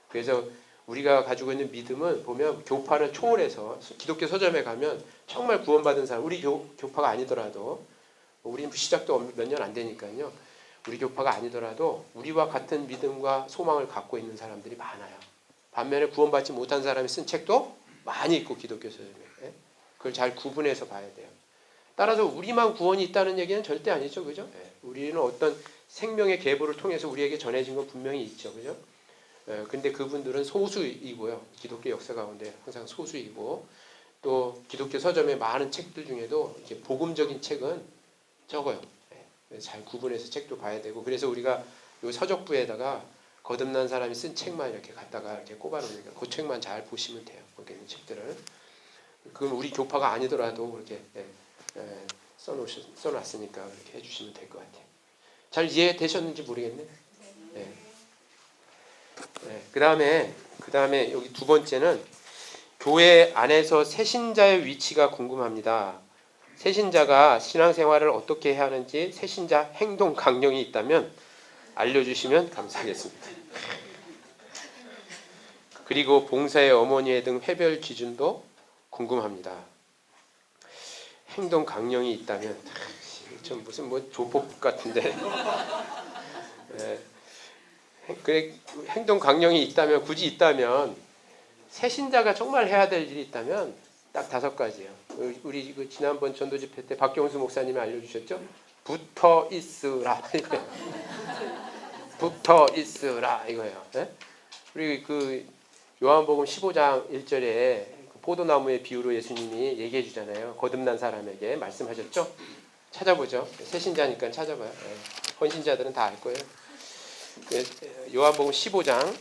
그래서 우리가 가지고 있는 믿음은 보면 교파를 초월해서 기독교 서점에 가면 정말 구원받은 사람, 우리 교파가 아니더라도 우리는 시작도 몇 년 안 되니까요. 우리 교파가 아니더라도 우리와 같은 믿음과 소망을 갖고 있는 사람들이 많아요. 반면에 구원받지 못한 사람이 쓴 책도 많이 있고 기독교 서점에 그걸 잘 구분해서 봐야 돼요. 따라서 우리만 구원이 있다는 얘기는 절대 아니죠, 그죠? 우리는 어떤 생명의 계보를 통해서 우리에게 전해진 건 분명히 있죠, 그죠? 근데 그분들은 소수이고요. 기독교 역사 가운데 항상 소수이고 또 기독교 서점의 많은 책들 중에도 이렇게 복음적인 책은 적어요. 잘 구분해서 책도 봐야 되고 그래서 우리가 요 서적부에다가 거듭난 사람이 쓴 책만 이렇게 갖다가 이렇게 꼽아놓으니까 그 책만 잘 보시면 돼요. 거기 있는 책들을. 그건 우리 교파가 아니더라도 그렇게 써놨으니까 그렇게 해주시면 될 것 같아요. 잘 이해되셨는지 모르겠네. 네. 그 다음에 여기 두 번째는 교회 안에서 새신자의 위치가 궁금합니다. 새신자가 신앙생활을 어떻게 해야 하는지 새신자 행동 강령이 있다면 알려주시면 감사하겠습니다. 그리고 봉사의 어머니의 등 회별 기준도 궁금합니다. 행동 강령이 있다면 좀 무슨 뭐 조폭 같은데 그래, 행동 강령이 있다면 굳이 있다면 새신자가 정말 해야 될 일이 있다면 딱 5가지예요. 우리 지난번 전도 집회 때 박경수 목사님이 알려주셨죠? 붙어 있으라 이거예요. 붙어 있으라 이거예요. 우리 요한복음 15장 1절에 포도나무의 비유로 예수님이 얘기해 주잖아요. 거듭난 사람에게 말씀하셨죠? 찾아보죠. 새신자니까 찾아봐요. 헌신자들은 다 알 거예요. 요한복음 15장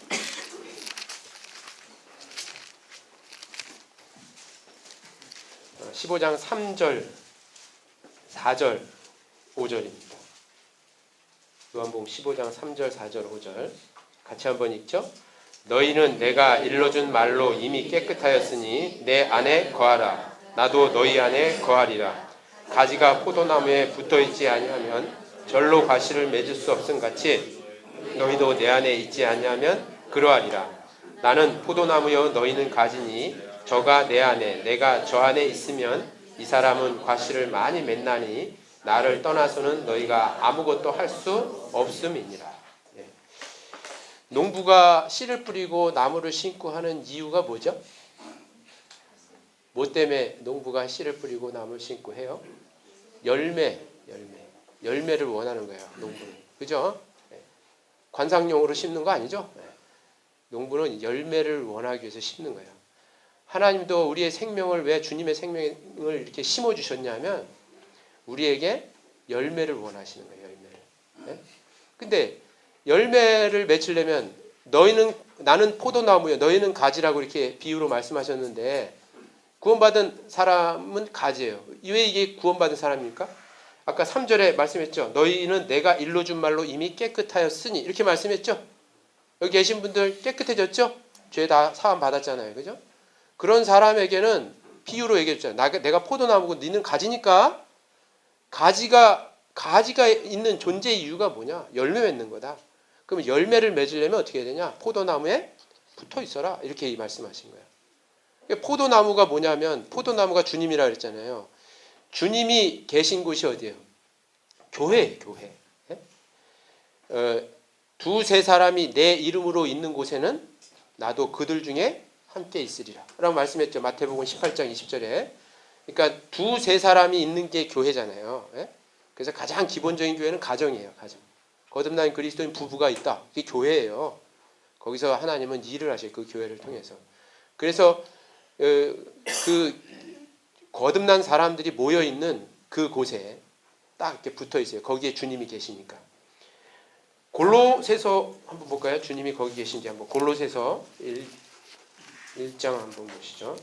3절, 4절, 5절입니다. 요한복음 15장 3절, 4절, 5절 같이 한번 읽죠. 너희는 내가 일러준 말로 이미 깨끗하였으니 내 안에 거하라. 나도 너희 안에 거하리라. 가지가 포도나무에 붙어있지 아니하면 절로 가시를 맺을 수 없음 같이 너희도 내 안에 있지 아니하면 그러하리라. 나는 포도나무여 너희는 가지니 저가 내 안에 내가 저 안에 있으면 이 사람은 과실을 많이 맺나니 나를 떠나서는 너희가 아무것도 할 수 없음이니라. 농부가 씨를 뿌리고 나무를 심고 하는 이유가 뭐죠? 뭐 때문에 농부가 씨를 뿌리고 나무를 심고 해요? 열매를 원하는 거예요. 농부는. 그죠? 관상용으로 심는 거 아니죠? 농부는 열매를 원하기 위해서 심는 거예요. 하나님도 우리의 생명을 왜 주님의 생명을 이렇게 심어주셨냐면 우리에게 열매를 원하시는 거예요. 열매를. 근데 열매를 맺으려면 나는 포도나무요 너희는 가지라고 이렇게 비유로 말씀하셨는데 구원받은 사람은 가지예요. 왜 이게 구원받은 사람입니까? 아까 3절에 말씀했죠. 너희는 내가 일러준 말로 이미 깨끗하였으니 이렇게 말씀했죠. 여기 계신 분들 깨끗해졌죠? 죄 다 사함 받았잖아요. 그죠? 그런 사람에게는 비유로 얘기했잖아요. 내가 포도나무고 너희는 가지니까 가지가 있는 존재 이유가 뭐냐? 열매 맺는 거다. 그럼 열매를 맺으려면 어떻게 해야 되냐? 포도나무에 붙어 있어라. 이렇게 말씀하신 거예요. 포도나무가 뭐냐면 포도나무가 주님이라 그랬잖아요. 주님이 계신 곳이 어디예요? 교회예요. 교회. 두세 사람이 내 이름으로 있는 곳에는 나도 그들 중에 함께 있으리라 라고 말씀했죠. 마태복음 18장 20절에. 그러니까 두세 사람이 있는 게 교회잖아요. 그래서 가장 기본적인 교회는 가정이에요. 가정. 거듭난 그리스도인 부부가 있다. 그게 교회예요. 거기서 하나님은 일을 하셔요. 그 교회를 통해서. 그래서 거듭난 사람들이 모여 있는 그 곳에 딱 이렇게 붙어 있어요. 거기에 주님이 계시니까. 골로새서 한번 볼까요? 주님이 거기 계신지 한번. 골로새서 1장 한번 보시죠.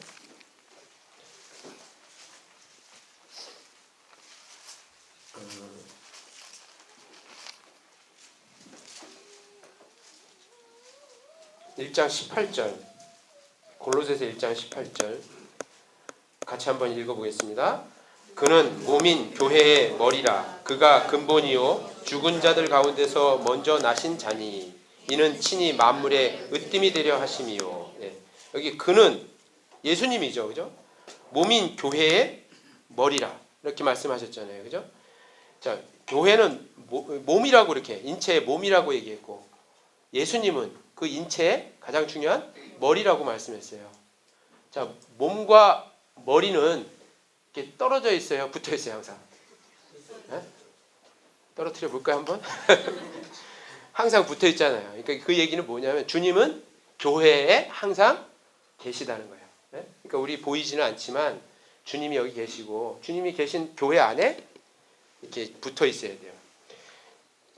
(1장 18절) 골로새서 1장 18절 같이 한번 읽어보겠습니다. 그는 몸인 교회의 머리라. 그가 근본이요 죽은 자들 가운데서 먼저 나신 자니 이는 친히 만물의 으뜸이 되려 하심이요. 네. 여기 그는 예수님이죠, 그죠? 몸인 교회의 머리라 이렇게 말씀하셨잖아요, 그죠? 자, 교회는 몸이라고 이렇게 인체의 몸이라고 얘기했고 예수님은 그 인체의 가장 중요한 머리라고 말씀했어요. 자, 몸과 머리는 이렇게 떨어져 있어요, 붙어 있어요, 항상. 네? 떨어뜨려 볼까요, 한번? 항상 붙어 있잖아요. 그러니까 그 얘기는 뭐냐면 주님은 교회에 항상 계시다는 거예요. 네? 그러니까 우리 보이지는 않지만 주님이 여기 계시고 주님이 계신 교회 안에 이렇게 붙어 있어야 돼요.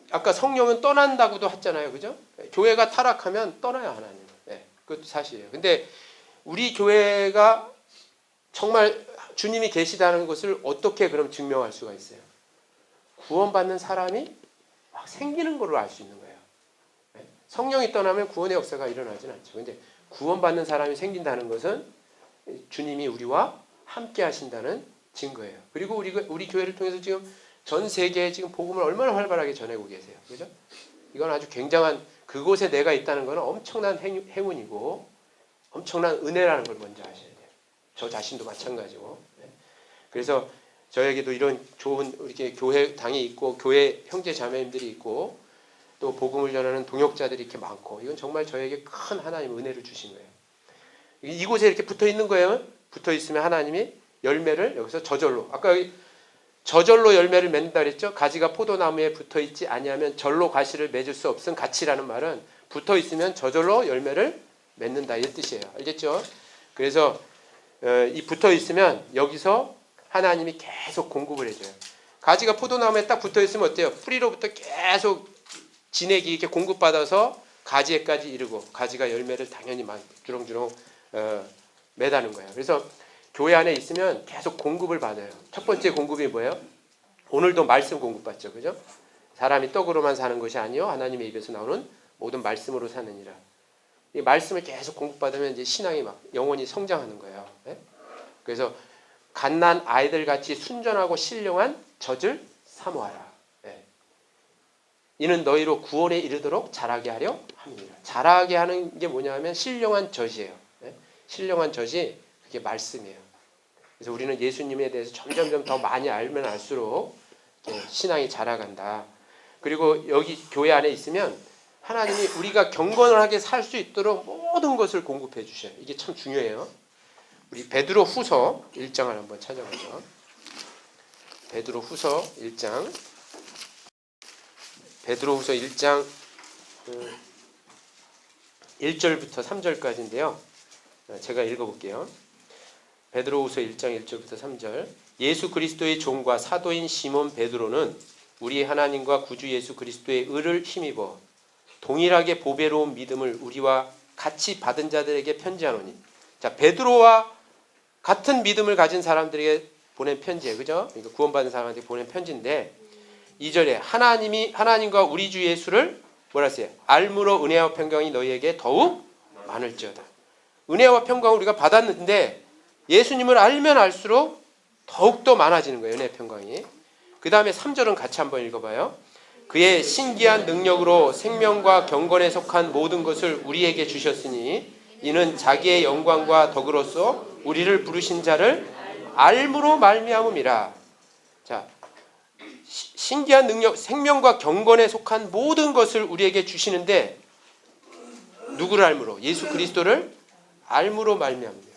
아까 성령은 떠난다고도 했잖아요, 그죠? 교회가 타락하면 떠나요, 하나님은. 네, 그것도 사실이에요. 근데 우리 교회가 정말 주님이 계시다는 것을 어떻게 그럼 증명할 수가 있어요? 구원받는 사람이 막 생기는 걸로 알 수 있는 거예요. 네? 성령이 떠나면 구원의 역사가 일어나진 않죠. 근데 구원받는 사람이 생긴다는 것은 주님이 우리와 함께 하신다는 증거예요. 그리고 우리 교회를 통해서 지금 전 세계에 지금 복음을 얼마나 활발하게 전하고 계세요. 그죠? 이건 아주 굉장한, 그곳에 내가 있다는 것은 엄청난 행운이고 엄청난 은혜라는 걸 먼저 아셔야 돼요. 저 자신도 마찬가지고. 네. 그래서 저에게도 이런 좋은 이렇게 교회 당이 있고 교회 형제 자매님들이 있고 또 복음을 전하는 동역자들이 이렇게 많고 이건 정말 저에게 큰 하나님 은혜를 주신 거예요. 이곳에 이렇게 붙어 있는 거예요. 붙어 있으면 하나님이 열매를 여기서 저절로, 아까 여기 저절로 열매를 맺는다 그랬죠. 가지가 포도나무에 붙어 있지 아니하면 절로 가시를 맺을 수 없음. 가치라는 말은 붙어 있으면 저절로 열매를 맺는다 이 뜻이에요. 알겠죠? 그래서 이 붙어 있으면 여기서 하나님이 계속 공급을 해줘요. 가지가 포도나무에 딱 붙어 있으면 어때요? 뿌리로부터 계속 진액이 이렇게 공급받아서 가지에까지 이르고 가지가 열매를 당연히 주렁주렁 매다는 거예요. 그래서 교회 안에 있으면 계속 공급을 받아요. 첫 번째 공급이 뭐예요? 오늘도 말씀 공급받죠. 그죠? 사람이 떡으로만 사는 것이 아니요 하나님의 입에서 나오는 모든 말씀으로 사느니라. 이 말씀을 계속 공급받으면 이제 신앙이 막 영원히 성장하는 거예요. 네? 그래서 갓난 아이들 같이 순전하고 신령한 젖을 사모하라. 네. 이는 너희로 구원에 이르도록 자라게 하려 함이니라. 자라게 하는 게 뭐냐면 신령한 젖이에요. 네? 신령한 젖이 그게 말씀이에요. 그래서 우리는 예수님에 대해서 점점점 더 많이 알면 알수록 신앙이 자라간다. 그리고 여기 교회 안에 있으면 하나님이 우리가 경건하게 살 수 있도록 모든 것을 공급해 주셔요. 이게 참 중요해요. 우리 베드로 후서 1장을 한번 찾아보죠. 베드로 후서 1장. 베드로 후서 1장 1절부터 3절까지인데요. 제가 읽어볼게요. 베드로후서 1장 1절부터 3절. 예수 그리스도의 종과 사도인 시몬 베드로는 우리 하나님과 구주 예수 그리스도의 의를 힘입어 동일하게 보배로운 믿음을 우리와 같이 받은 자들에게 편지하노니. 자, 베드로와 같은 믿음을 가진 사람들에게 보낸 편지예요. 그죠? 그러니까 구원받은 사람한테 보낸 편지인데 2절에 하나님과 우리 주 예수를 뭐라 했어요? 알므로 은혜와 평강이 너희에게 더욱 많을지어다. 은혜와 평강을 우리가 받았는데 예수님을 알면 알수록 더욱더 많아지는 거예요. 은혜의 평강이. 그 다음에 3절은 같이 한번 읽어봐요. 그의 신기한 능력으로 생명과 경건에 속한 모든 것을 우리에게 주셨으니 이는 자기의 영광과 덕으로서 우리를 부르신 자를 알므로 말미암음이라. 자, 신기한 능력, 생명과 경건에 속한 모든 것을 우리에게 주시는데 누구를 알므로? 예수 그리스도를 알므로 말미암음이라.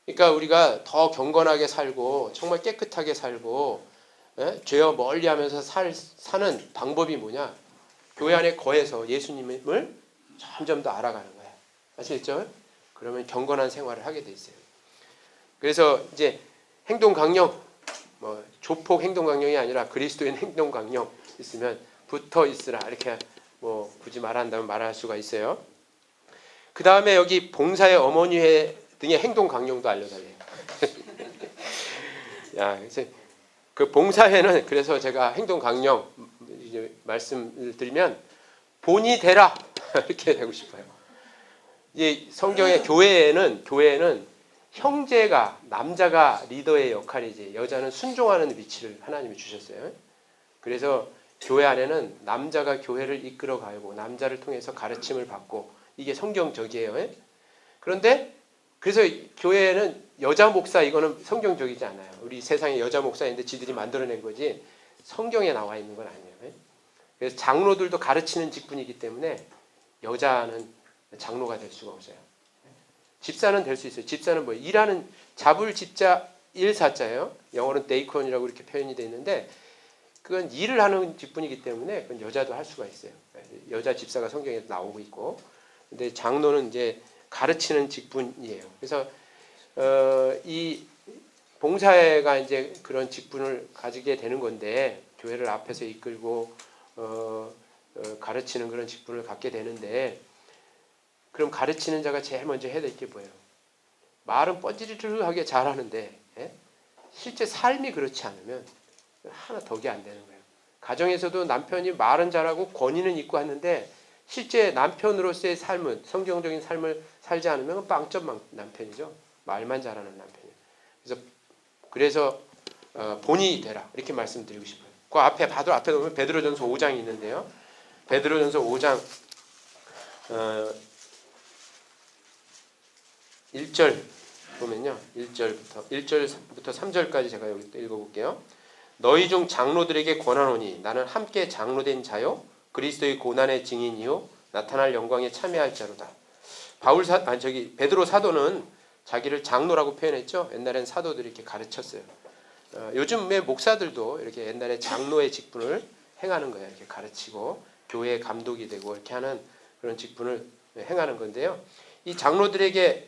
그러니까 우리가 더 경건하게 살고 정말 깨끗하게 살고 죄와 멀리하면서 사는 방법이 뭐냐? 교회 안에 거해서 예수님을 점점 더 알아가는 거예요. 아시겠죠? 그러면 경건한 생활을 하게 돼 있어요. 그래서 이제 행동 강령, 뭐 조폭 행동 강령이 아니라 그리스도인 행동 강령 있으면 붙어 있으라 이렇게 뭐 굳이 말한다면 말할 수가 있어요. 그 다음에 여기 봉사의 어머니회 등의 행동 강령도 알려달래요. 야, 그래서 그 봉사회는 그래서 제가 행동 강령 이제 말씀을 드리면 본이 되라 이렇게 되고 싶어요. 이 성경의 교회에는 형제가 남자가 리더의 역할이지 여자는 순종하는 위치를 하나님이 주셨어요. 그래서 교회 안에는 남자가 교회를 이끌어 가고 남자를 통해서 가르침을 받고 이게 성경적이에요. 그런데 그래서 교회에는 여자 목사 이거는 성경적이지 않아요. 우리 세상에 여자 목사인데 지들이 만들어낸 거지 성경에 나와 있는 건 아니에요. 그래서 장로들도 가르치는 직분이기 때문에 여자는 장로가 될 수가 없어요. 집사는 될 수 있어요. 집사는 뭐 일하는 잡을 집자 일사자예요. 영어로는 데이콘이라고 이렇게 표현이 되어 있는데 그건 일을 하는 직분이기 때문에 그건 여자도 할 수가 있어요. 여자 집사가 성경에 나오고 있고, 근데 장로는 이제 가르치는 직분이에요. 그래서 이 봉사회가 이제 그런 직분을 가지게 되는 건데 교회를 앞에서 이끌고 가르치는 그런 직분을 갖게 되는데 그럼 가르치는 자가 제일 먼저 해야 될 게 뭐예요? 말은 뻔지르르하게 잘하는데 실제 삶이 그렇지 않으면 하나 덕이 안 되는 거예요. 가정에서도 남편이 말은 잘하고 권위는 있고 하는데 실제 남편으로서의 삶은 성경적인 삶을 살지 않으면 빵점 남편이죠. 말만 잘하는 남편이에요. 그래서 본이 되라 이렇게 말씀드리고 싶어요. 그 앞에 보면 베드로전서 5장이 있는데요. 베드로전서 5장 1절 보면요. 1절부터 3절까지 제가 여기 또 읽어볼게요. 너희 중 장로들에게 권하노니 나는 함께 장로된 자요 그리스도의 고난의 증인이요 나타날 영광에 참여할 자로다. 베드로 사도는 자기를 장로라고 표현했죠. 옛날엔 사도들이 이렇게 가르쳤어요. 요즘의 목사들도 이렇게 옛날에 장로의 직분을 행하는 거예요. 이렇게 가르치고 교회의 감독이 되고 이렇게 하는 그런 직분을 행하는 건데요. 이 장로들에게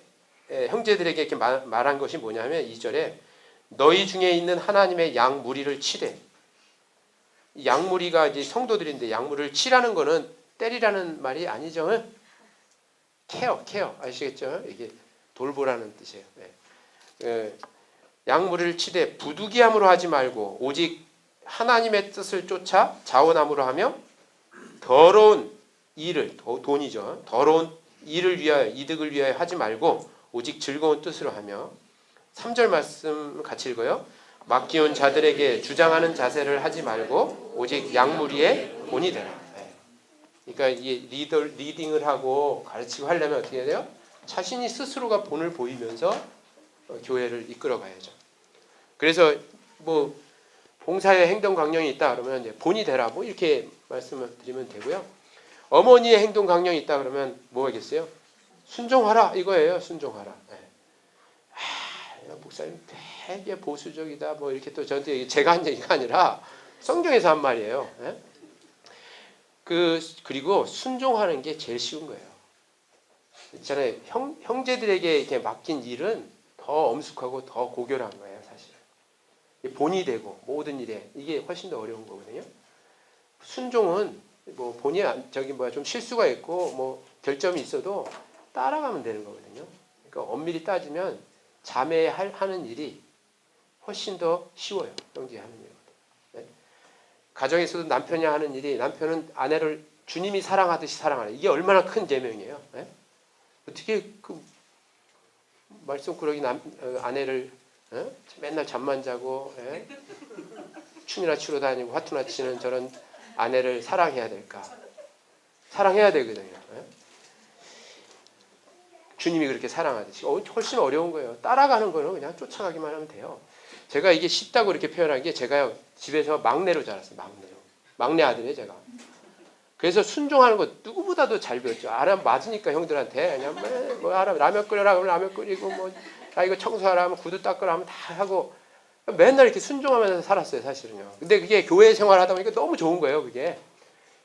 형제들에게 이렇게 말한 것이 뭐냐면 2절에 너희 중에 있는 하나님의 양 무리를 치되, 양 무리가 이제 성도들인데 양 무리를 치라는 거는 때리라는 말이 아니죠. 케어 아시겠죠? 이게 돌보라는 뜻이에요. 양 무리를 치되 부득이함으로 하지 말고 오직 하나님의 뜻을 쫓아 자원함으로 하며 더러운 일을 돈이죠. 더러운 일을 위하여 이득을 위하여 하지 말고 오직 즐거운 뜻으로 하며 3절 말씀 같이 읽어요. 맡기운 자들에게 주장하는 자세를 하지 말고 오직 양무리의 본이 되라. 그러니까 이게 리딩을 하고 가르치고 하려면 어떻게 해야 돼요? 자신이 스스로가 본을 보이면서 교회를 이끌어 가야죠. 그래서 뭐 봉사의 행동 강령이 있다 그러면 이제 본이 되라 뭐 이렇게 말씀을 드리면 되고요. 어머니의 행동 강령이 있다 그러면 뭐겠어요? 순종하라 이거예요. 순종하라. 목사님 되게 보수적이다 뭐 이렇게 또 저한테 제가 한 얘기가 아니라 성경에서 한 말이에요. 그리고 순종하는 게 제일 쉬운 거예요. 있잖아요. 형제들에게 이렇게 맡긴 일은 더 엄숙하고 더 고결한 거예요, 사실. 본이 되고 모든 일에 이게 훨씬 더 어려운 거거든요. 순종은 뭐 본이 좀 실수가 있고 뭐 결점이 있어도 따라가면 되는 거거든요. 그러니까 엄밀히 따지면 자매 하는 일이 훨씬 더 쉬워요. 형제 하는 일. 가정에서도 남편이 하는 일이 남편은 아내를 주님이 사랑하듯이 사랑하는 이게 얼마나 큰 제명이에요. 어떻게 그 말썽꾸러기 아내를 맨날 잠만 자고 춤이나 추러 다니고 화투나 치는 저런 아내를 사랑해야 될까? 사랑해야 되거든요. 주님이 그렇게 사랑하듯이 훨씬 어려운 거예요. 따라가는 거는 그냥 쫓아가기만 하면 돼요. 제가 이게 쉽다고 이렇게 표현한 게 제가 집에서 막내로 자랐어요. 막내 아들이에요, 제가. 그래서 순종하는 거 누구보다도 잘 배웠죠. 맞으니까 형들한테 그냥 뭐 라면 끓여라 그러면 라면 끓이고 뭐 이거 청소하라 하면 구두 닦으라 하면 다 하고 맨날 이렇게 순종하면서 살았어요, 사실은요. 근데 그게 교회 생활하다 보니까 너무 좋은 거예요, 그게.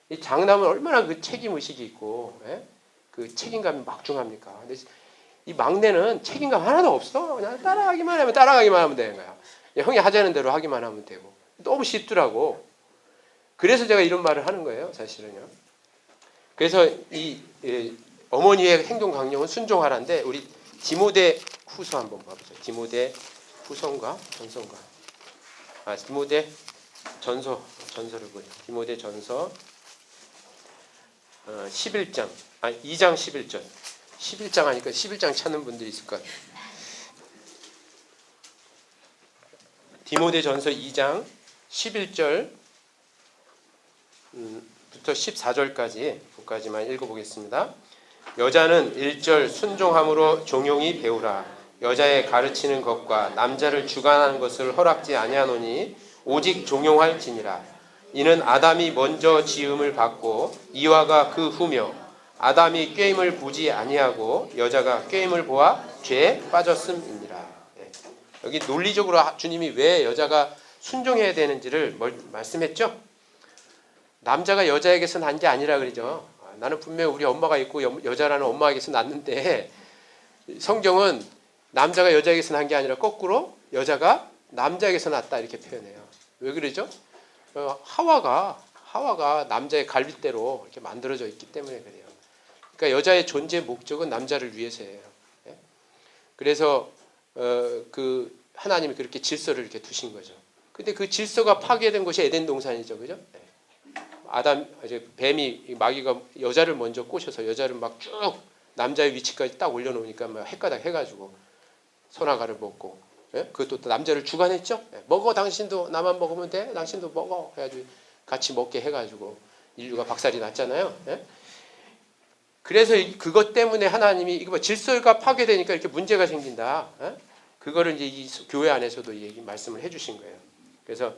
이 장남은 얼마나 그 책임 의식이 있고 그 책임감이 막중합니까? 근데 이 막내는 책임감 하나도 없어. 그냥 따라가기만 하면 되는 거야. 형이 하자는 대로 하기만 하면 되고. 너무 쉽더라고. 그래서 제가 이런 말을 하는 거예요, 사실은요. 그래서 이 어머니의 행동 강령은 순종하라인데, 우리 디모데 후서 한번 봐보죠. 디모데 후서인가 전서인가? 디모데 전서를 보요. 디모데 전서 11장, 2장 11절. 11장 하니까 11장 찾는 분들이 있을 것 같아요. 디모데 전서 2장 11절 부터 14절까지만 읽어보겠습니다. 여자는 1절 순종함으로 종용이 배우라. 여자의 가르치는 것과 남자를 주관하는 것을 허락지 아니하노니 오직 종용할지니라. 이는 아담이 먼저 지음을 받고 이와가 그 후며 아담이 꾀임을 보지 아니하고 여자가 꾀임을 보아 죄에 빠졌음이니라. 여기 논리적으로 주님이 왜 여자가 순종해야 되는지를 말씀했죠. 남자가 여자에게서 난 게 아니라 그러죠. 나는 분명히 우리 엄마가 있고 여자라는 엄마에게서 났는데, 성경은 남자가 여자에게서 난 게 아니라 거꾸로 여자가 남자에게서 났다 이렇게 표현해요. 왜 그러죠? 하와가 남자의 갈빗대로 이렇게 만들어져 있기 때문에 그래요. 그러니까 여자의 존재 목적은 남자를 위해서예요. 그래서 그 하나님이 그렇게 질서를 이렇게 두신 거죠. 근데 그 질서가 파괴된 것이 에덴 동산이죠, 그죠? 뱀이 마귀가 여자를 먼저 꼬셔서 여자를 막 쭉 남자의 위치까지 딱 올려놓으니까 막 헷가닥 해가지고 선악과를 먹고, 그것도 또 남자를 주관했죠. 먹어, 당신도 나만 먹으면 돼, 당신도 먹어 해가지고 같이 먹게 해가지고 인류가 박살이 났잖아요. 그래서 그것 때문에 하나님이 이거 질서가 파괴되니까 이렇게 문제가 생긴다. 그거를 이제 이 교회 안에서도 말씀을 해주신 거예요. 그래서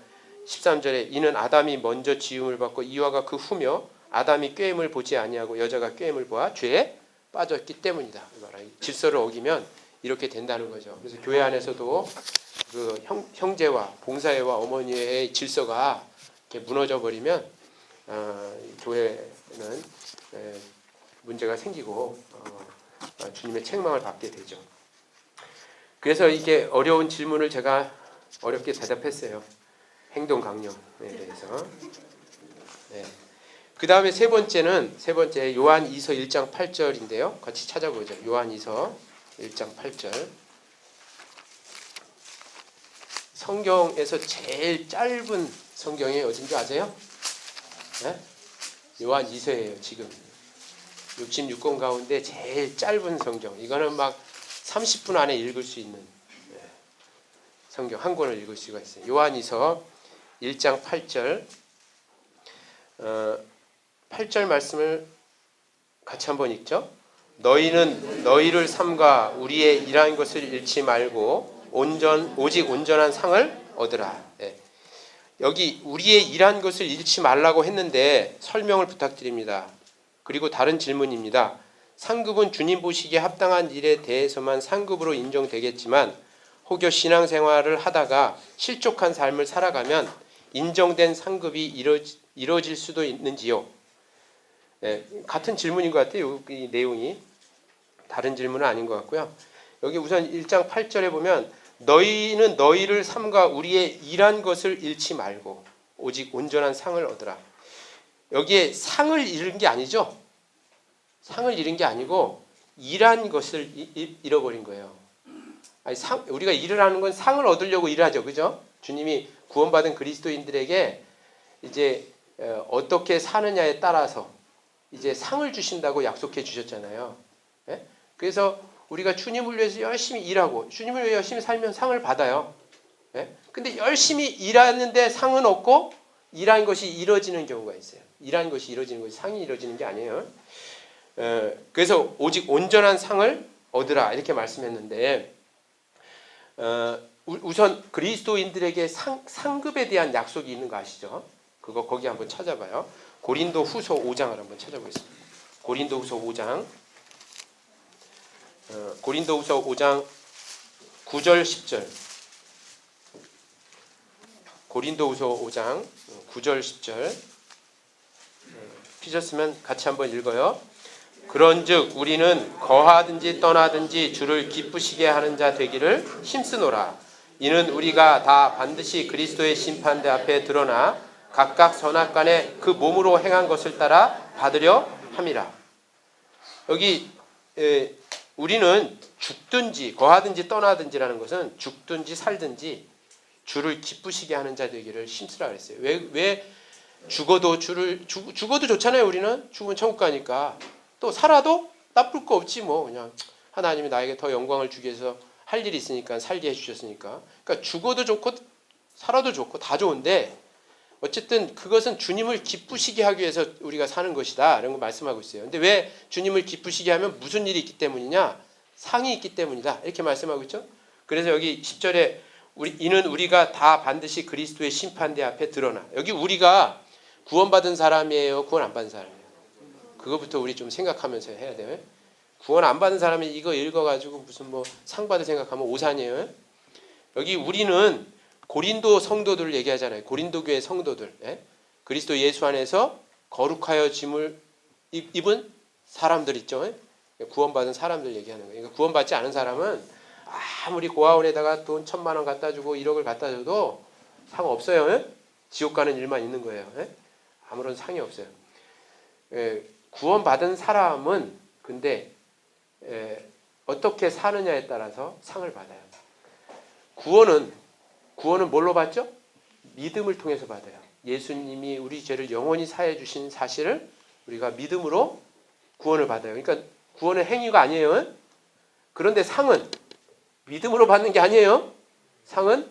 13절에 이는 아담이 먼저 지음을 받고 이와가 그 후며 아담이 꾀임을 보지 아니하고 여자가 꾀임을 보아 죄에 빠졌기 때문이다. 질서를 어기면 이렇게 된다는 거죠. 그래서 교회 안에서도 그 형제와 봉사회와 어머니의 질서가 이렇게 무너져 버리면 교회는 문제가 생기고 주님의 책망을 받게 되죠. 그래서 이게 어려운 질문을 제가 어렵게 대답했어요. 행동 강령에 대해서. 그 다음에 세 번째 요한 2서 1장 8절인데요. 같이 찾아보죠. 요한 2서 1장 8절. 성경에서 제일 짧은 성경이 어딘지 아세요? 요한 2서예요. 지금 66권 가운데 제일 짧은 성경. 이거는 막 30분 안에 읽을 수 있는 성경 한 권을 읽을 수가 있어요. 요한 2서 1장 8절 8절 말씀을 같이 한번 읽죠. 너희는 너희를 삼가 우리의 일한 것을 잃지 말고 오직 온전한 상을 얻으라. 여기 우리의 일한 것을 잃지 말라고 했는데 설명을 부탁드립니다. 그리고 다른 질문입니다. 상급은 주님 보시기에 합당한 일에 대해서만 상급으로 인정되겠지만 혹여 신앙생활을 하다가 실족한 삶을 살아가면 인정된 상급이 이루어질 수도 있는지요? 같은 질문인 것 같아요. 이 내용이 다른 질문은 아닌 것 같고요. 여기 우선 1장 8절에 보면 너희는 너희를 삼가 우리의 일한 것을 잃지 말고 오직 온전한 상을 얻으라. 여기에 상을 잃은 게 아니죠. 상을 잃은 게 아니고 일한 것을 잃어버린 거예요. 우리가 일을 하는 건 상을 얻으려고 일하죠, 그죠? 주님이 구원받은 그리스도인들에게 이제 어떻게 사느냐에 따라서 이제 상을 주신다고 약속해 주셨잖아요. 그래서 우리가 주님을 위해서 열심히 일하고 주님을 위해 열심히 살면 상을 받아요. 근데 열심히 일하는데 상은 없고 일한 것이 이루어지는 경우가 있어요. 일한 것이 이루어지는 것이 상이 이루어지는 게 아니에요. 그래서 오직 온전한 상을 얻으라 이렇게 말씀했는데, 우선 그리스도인들에게 상급에 대한 약속이 있는 거 아시죠? 그거 거기 한번 찾아봐요. 고린도 후서 5장을 한번 찾아보겠습니다. 고린도 후서 5장 고린도 후서 5장 9절 10절. 고린도 후서 5장 9절 10절. 피셨으면 같이 한번 읽어요. 그런즉 우리는 거하든지 떠나든지 주를 기쁘시게 하는 자 되기를 힘쓰노라. 이는 우리가 다 반드시 그리스도의 심판대 앞에 드러나 각각 선악간에 그 몸으로 행한 것을 따라 받으려 함이라. 여기 우리는 죽든지 거하든지 떠나든지라는 것은 죽든지 살든지 주를 기쁘시게 하는 자 되기를 힘쓰라 그랬어요. 왜 죽어도 죽어도 좋잖아요. 우리는 죽으면 천국 가니까. 또 살아도 나쁠 거 없지 뭐. 그냥 하나님이 나에게 더 영광을 주기 위해서 할 일이 있으니까 살게 해주셨으니까. 그러니까 죽어도 좋고 살아도 좋고 다 좋은데 어쨌든 그것은 주님을 기쁘시게 하기 위해서 우리가 사는 것이다 이런 거 말씀하고 있어요. 근데 왜 주님을 기쁘시게 하면 무슨 일이 있기 때문이냐? 상이 있기 때문이다 이렇게 말씀하고 있죠. 그래서 여기 10절에 이는 우리가 다 반드시 그리스도의 심판대 앞에 드러나. 여기 우리가 구원받은 사람이에요, 구원 안 받은 사람이에요? 그거부터 우리 좀 생각하면서 해야 돼요. 구원 안 받은 사람이 이거 읽어가지고 무슨 뭐 상 받을 생각하면 오산이에요. 여기 우리는 고린도 성도들을 얘기하잖아요. 고린도 교회 성도들, 그리스도 예수 안에서 거룩하여 짐을 입은 사람들 있죠. 구원받은 사람들 얘기하는 거예요. 그러니까 구원받지 않은 사람은 아무리 고아원에다가 돈 1,000만 원 갖다 주고 1억을 갖다 줘도 상 없어요. 지옥 가는 일만 있는 거예요. 아무런 상이 없어요. 구원받은 사람은 근데 어떻게 사느냐에 따라서 상을 받아요. 구원은 뭘로 받죠? 믿음을 통해서 받아요. 예수님이 우리 죄를 영원히 사해 주신 사실을 우리가 믿음으로 구원을 받아요. 그러니까 구원은 행위가 아니에요. 그런데 상은 믿음으로 받는 게 아니에요. 상은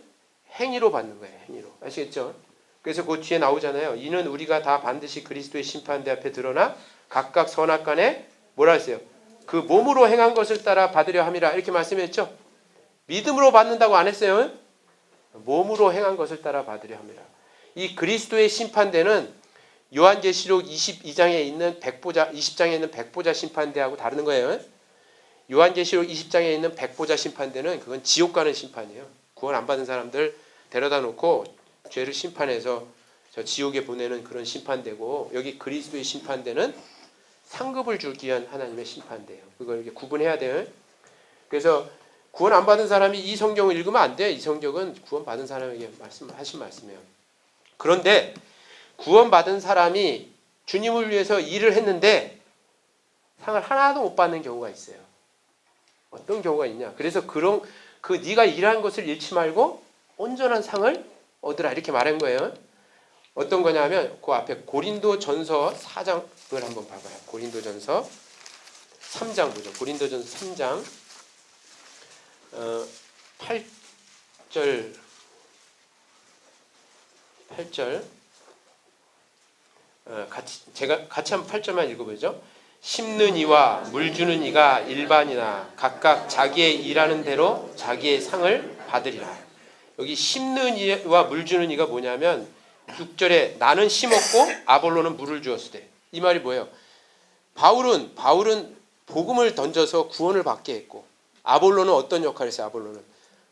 행위로 받는 거예요. 행위로. 아시겠죠? 그래서 그 뒤에 나오잖아요. 이는 우리가 다 반드시 그리스도의 심판대 앞에 드러나 각각 선악간에 뭐라 했어요? 그 몸으로 행한 것을 따라 받으려 함이라 이렇게 말씀했죠. 믿음으로 받는다고 안 했어요. 몸으로 행한 것을 따라 받으려 함이라. 이 그리스도의 심판대는 요한계시록 22장에 있는 백보자 20장에 있는 백보자 심판대하고 다른 거예요. 요한계시록 20장에 있는 백보자 심판대는 그건 지옥 가는 심판이에요. 구원 안 받은 사람들 데려다 놓고 죄를 심판해서 저 지옥에 보내는 그런 심판대고, 여기 그리스도의 심판대는 상급을 주기 위한 하나님의 심판대예요. 그걸 이렇게 구분해야 돼요. 그래서 구원 안 받은 사람이 이 성경을 읽으면 안 돼. 이 성경은 구원 받은 사람에게 하신 말씀이에요. 그런데 구원 받은 사람이 주님을 위해서 일을 했는데 상을 하나도 못 받는 경우가 있어요. 어떤 경우가 있냐? 그래서 네가 일한 것을 잃지 말고 온전한 상을 얻으라 이렇게 말한 거예요. 어떤 거냐면 그 앞에 고린도전서 4장을 한번 봐봐요. 고린도전서 3장 보죠. 고린도전서 3장 8절 같이 한번 8절만 읽어보죠. 심는 이와 물 주는 이가 일반이나 각각 자기의 일하는 대로 자기의 상을 받으리라. 여기 심는 이와 물 주는 이가 뭐냐면 6절에 나는 심었고 아볼로는 물을 주었으되, 이 말이 뭐예요? 바울은 복음을 던져서 구원을 받게 했고, 아볼로는 어떤 역할을 했어요? 아볼로는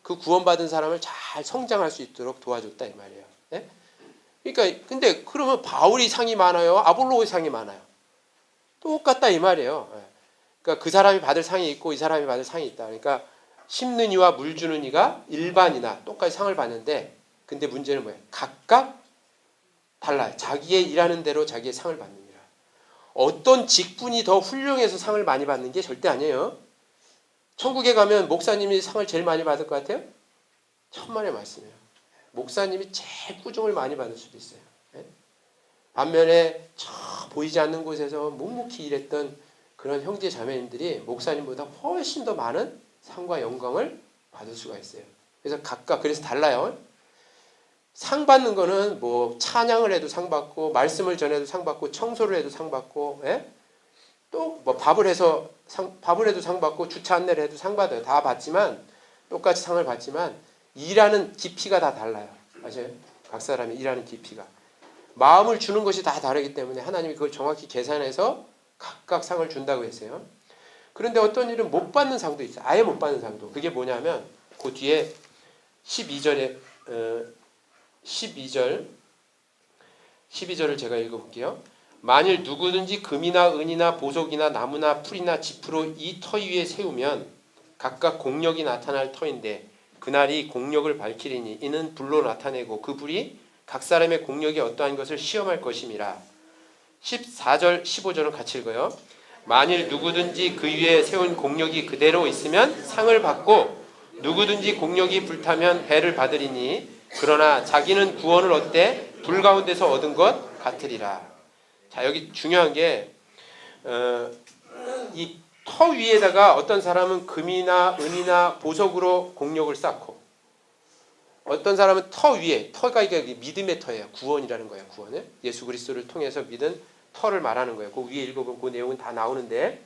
그 구원받은 사람을 잘 성장할 수 있도록 도와줬다 이 말이에요. 그러니까 근데 그러면 바울이 상이 많아요? 아볼로의 상이 많아요? 똑같다 이 말이에요. 그러니까 그 사람이 받을 상이 있고 이 사람이 받을 상이 있다. 그러니까 심는 이와 물 주는 이가 일반이나 똑같이 상을 받는데, 근데 문제는 뭐예요? 각각 달라요. 자기의 일하는 대로 자기의 상을 받느니라. 어떤 직분이 더 훌륭해서 상을 많이 받는 게 절대 아니에요. 천국에 가면 목사님이 상을 제일 많이 받을 것 같아요? 천만의 말씀이에요. 목사님이 제일 꾸중을 많이 받을 수도 있어요. 반면에 저 보이지 않는 곳에서 묵묵히 일했던 그런 형제 자매님들이 목사님보다 훨씬 더 많은 상과 영광을 받을 수가 있어요. 그래서 각각 그래서 달라요. 상 받는 거는 뭐 찬양을 해도 상 받고, 말씀을 전해도 상 받고, 청소를 해도 상 받고, 또 뭐 밥을 해도 상 받고, 주차 안내를 해도 상 받아요. 다 받지만 똑같이 상을 받지만 일하는 깊이가 다 달라요. 맞아요? 각 사람이 일하는 깊이가. 마음을 주는 것이 다 다르기 때문에 하나님이 그걸 정확히 계산해서 각각 상을 준다고 했어요. 그런데 어떤 일은 못 받는 상도 있어요. 아예 못 받는 상도. 그게 뭐냐면 그 뒤에 12절을 제가 읽어볼게요. 만일 누구든지 금이나 은이나 보석이나 나무나 풀이나 짚으로 이 터 위에 세우면 각각 공력이 나타날 터인데 그날이 공력을 밝히리니 이는 불로 나타내고 그 불이 각 사람의 공력이 어떠한 것을 시험할 것임이라. 14절 15절은 같이 읽어요. 만일 누구든지 그 위에 세운 공력이 그대로 있으면 상을 받고 누구든지 공력이 불타면 해를 받으리니 그러나 자기는 구원을 얻되 불 가운데서 얻은 것 같으리라. 자, 여기 중요한 게 이 터 위에다가 어떤 사람은 금이나 은이나 보석으로 공력을 쌓고 어떤 사람은 터 위에, 터가 이게 믿음의 터예요. 구원이라는 거예요. 구원을 예수 그리스도를 통해서 믿은 터를 말하는 거예요. 그 위에 읽어보면 그 내용은 다 나오는데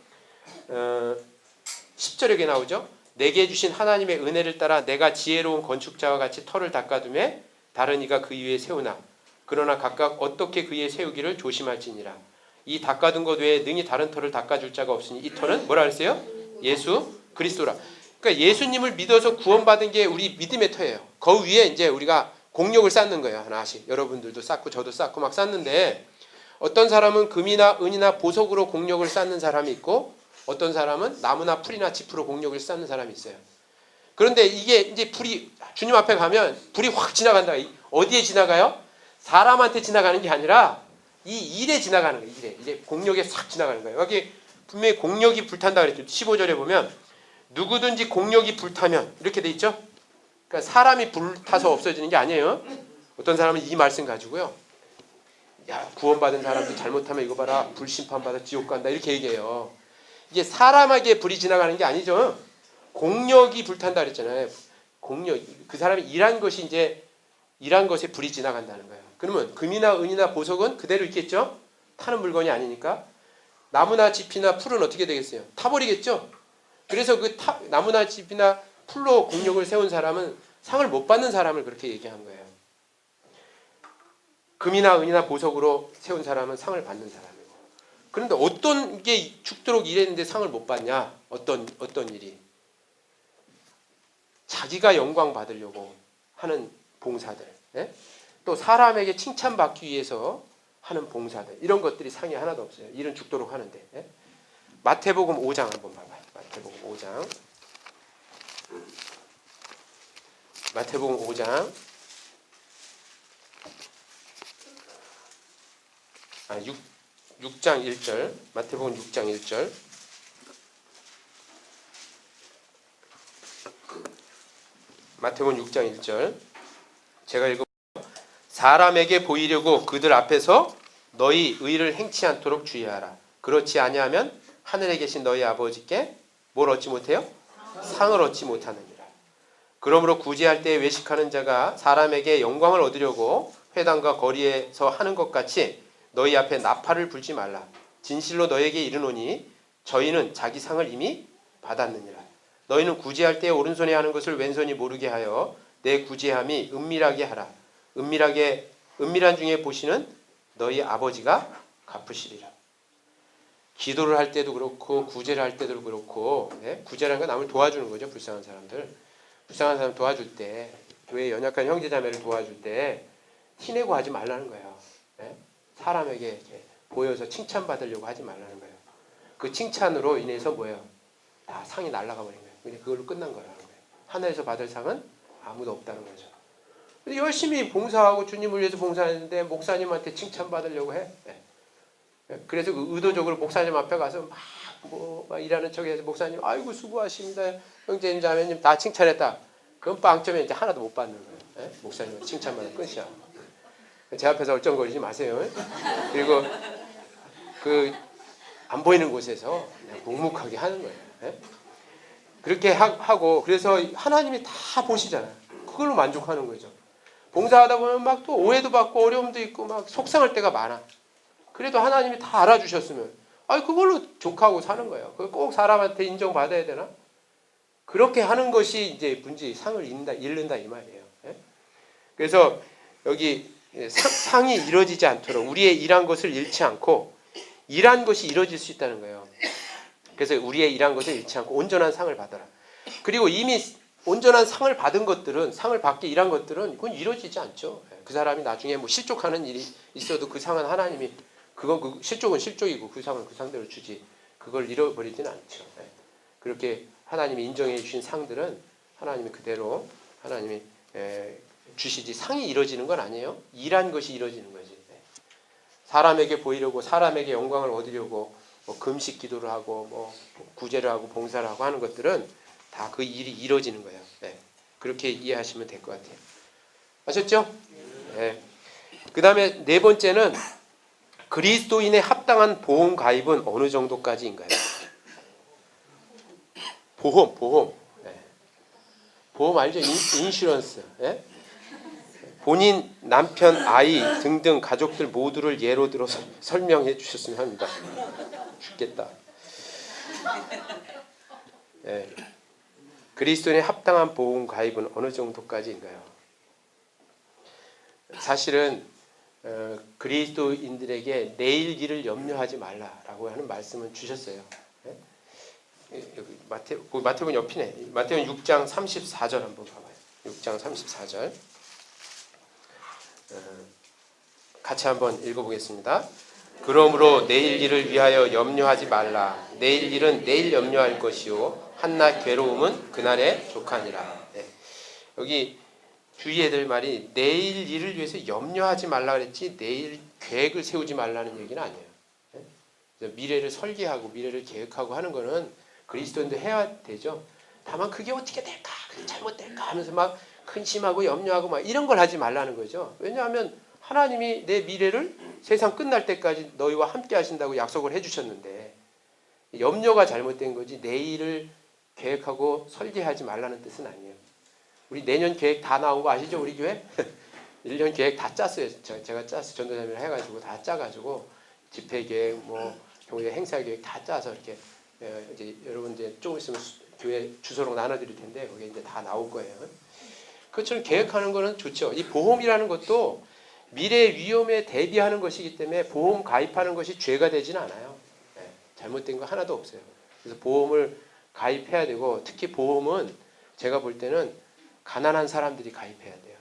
10절에 나오죠. 내게 주신 하나님의 은혜를 따라 내가 지혜로운 건축자와 같이 터를 닦아두매 다른 이가 그 위에 세우나 그러나 각각 어떻게 그 위에 세우기를 조심할지니라. 이 닦아둔 것 외에 능히 다른 터를 닦아줄 자가 없으니 이 터는 뭐라 그랬어요? 예수 그리스도라. 그러니까 예수님을 믿어서 구원받은 게 우리 믿음의 터예요. 그 위에 이제 우리가 공력을 쌓는 거예요. 하나씩. 여러분들도 쌓고 저도 쌓고 막 쌓는데 어떤 사람은 금이나 은이나 보석으로 공력을 쌓는 사람이 있고 어떤 사람은 나무나 풀이나 짚으로 공력을 쌓는 사람이 있어요. 그런데 이게 이제 불이 주님 앞에 가면 불이 확 지나간다. 어디에 지나가요? 사람한테 지나가는 게 아니라 이 일에 지나가는 거예요. 일에 공력에 싹 지나가는 거예요. 여기 분명히 공력이 불탄다 그랬죠. 15절에 보면 누구든지 공력이 불타면 이렇게 돼 있죠. 그러니까 사람이 불타서 없어지는 게 아니에요. 어떤 사람은 이 말씀 가지고요. 야, 구원받은 사람도 잘못하면 이거 봐라. 불심판받아 지옥 간다. 이렇게 얘기해요. 이게 사람에게 불이 지나가는 게 아니죠. 공력이 불탄다 그랬잖아요. 공력. 그 사람이 일한 것이 이제 일한 것에 불이 지나간다는 거예요. 그러면 금이나 은이나 보석은 그대로 있겠죠? 타는 물건이 아니니까. 나무나 짚이나 풀은 어떻게 되겠어요? 타버리겠죠? 그래서 그 나무나 짚이나 풀로 공력을 세운 사람은 상을 못 받는 사람을 그렇게 얘기한 거예요. 금이나 은이나 보석으로 세운 사람은 상을 받는 사람이고. 그런데 어떤 게 죽도록 일했는데 상을 못 받냐? 어떤 일이? 자기가 영광 받으려고 하는 봉사들. 예? 또 사람에게 칭찬받기 위해서 하는 봉사들. 이런 것들이 상이 하나도 없어요. 일은 죽도록 하는데. 예? 마태복음 5장 한번 봐봐요. 마태복음 5장. 마태복음 5장. 6장 1절. 마태복음 6장 1절. 마태복음 6장 1절. 제가 읽어. 사람에게 보이려고 그들 앞에서 너희 의를 행치 않도록 주의하라. 그렇지 아니하면 하늘에 계신 너희 아버지께 뭘 얻지 못해요? 상을 얻지 못하느니라. 그러므로 구제할 때에 외식하는 자가 사람에게 영광을 얻으려고 회당과 거리에서 하는 것 같이 너희 앞에 나팔을 불지 말라. 진실로 너에게 이르노니 저희는 자기 상을 이미 받았느니라. 너희는 구제할 때에 오른손에 하는 것을 왼손이 모르게 하여 내 구제함이 은밀하게 하라. 은밀한 중에 보시는 너희 아버지가 갚으시리라. 기도를 할 때도 그렇고 구제를 할 때도 그렇고, 네? 구제라는 건 남을 도와주는 거죠. 불쌍한 사람들. 불쌍한 사람 도와줄 때, 교회 연약한 형제자매를 도와줄 때 티내고 하지 말라는 거예요. 네? 사람에게 이렇게 보여서 칭찬받으려고 하지 말라는 거예요. 그 칭찬으로 인해서 뭐예요? 다 상이 날아가 버린 거예요. 그냥 그걸로 끝난 거라는 거예요. 하늘에서 받을 상은 아무도 없다는 거죠. 열심히 봉사하고 주님을 위해서 봉사하는데 목사님한테 칭찬받으려고 해. 네. 그래서 의도적으로 목사님 앞에 가서 막 일하는 척해서 목사님 아이고 수고하십니다. 형제님 자매님 다 칭찬했다. 그건 빵점에 이제 하나도 못 받는 거예요. 네? 목사님은 칭찬받을 끝이야. 제 앞에서 얼쩡거리지 마세요. 그리고 그 안 보이는 곳에서 그냥 묵묵하게 하는 거예요. 네? 그렇게 하고 그래서 하나님이 다 보시잖아요. 그걸로 만족하는 거죠. 봉사하다 보면 막 또 오해도 받고 어려움도 있고 막 속상할 때가 많아. 그래도 하나님이 다 알아주셨으면 그걸로 족하고 사는 거예요. 그걸 꼭 사람한테 인정받아야 되나? 그렇게 하는 것이 이제 문제 상을 잃는다 이 말이에요. 예? 그래서 여기 상이 이루어지지 않도록 우리의 일한 것을 잃지 않고 일한 것이 이루어질 수 있다는 거예요. 그래서 우리의 일한 것을 잃지 않고 온전한 상을 받아라. 그리고 이미 온전한 상을 받은 것들은 상을 받기 일한 것들은 그건 이루어지지 않죠. 그 사람이 나중에 뭐 실족하는 일이 있어도 그 상은 하나님이 그건 실족은 실족이고 구상은 구상대로 주지. 그걸 잃어버리지는 않죠. 네. 그렇게 하나님이 인정해 주신 상들은 하나님이 그대로 하나님이 주시지. 상이 이루어지는 건 아니에요. 일한 것이 이루어지는 거지. 네. 사람에게 보이려고 사람에게 영광을 얻으려고 뭐 금식 기도를 하고 뭐 구제를 하고 봉사를 하고 하는 것들은 다 그 일이 이루어지는 거예요. 네. 그렇게 이해하시면 될 것 같아요. 아셨죠? 네. 그 다음에 네 번째는 그리스도인의 합당한 보험 가입은 어느 정도까지인가요? 보험. 네. 보험 알죠? 인슈런스. 네? 본인, 남편, 아이 등등 가족들 모두를 예로 들어서 설명해 주셨으면 합니다. 죽겠다. 네. 그리스도인의 합당한 보험 가입은 어느 정도까지인가요? 사실은 그리스도인들에게 내일 일을 염려하지 말라라고 하는 말씀을 주셨어요. 네? 여기 마태복음 옆이네. 마태복음 6장 34절 한번 봐봐요. 6장 34절 같이 한번 읽어보겠습니다. 그러므로 내일 일을 위하여 염려하지 말라. 내일 일은 내일 염려할 것이요 한낱 괴로움은 그날에 족하니라. 네. 여기 주의해야 될 말이 내일 일을 위해서 염려하지 말라 그랬지 내일 계획을 세우지 말라는 얘기는 아니에요. 네? 미래를 설계하고 미래를 계획하고 하는 거는 그리스도인도 해야 되죠. 다만 그게 어떻게 될까 잘못될까 하면서 막 근심하고 염려하고 막 이런 걸 하지 말라는 거죠. 왜냐하면 하나님이 내 미래를 세상 끝날 때까지 너희와 함께 하신다고 약속을 해주셨는데 염려가 잘못된 거지 내일을 계획하고 설계하지 말라는 뜻은 아니에요. 우리 내년 계획 다 나온 거 아시죠? 우리 교회? 1년 계획 다 짰어요. 제가 짰어요. 전도자님을 해가지고 다 짜가지고 집회 계획, 뭐 교회 행사 계획 다 짜서 이렇게 이제 여러분 이제 조금 있으면 교회 주소록 나눠드릴 텐데 거기에 이제 다 나올 거예요. 그것처럼 계획하는 거는 좋죠. 이 보험이라는 것도 미래 위험에 대비하는 것이기 때문에 보험 가입하는 것이 죄가 되지는 않아요. 네, 잘못된 거 하나도 없어요. 그래서 보험을 가입해야 되고 특히 보험은 제가 볼 때는 가난한 사람들이 가입해야 돼요.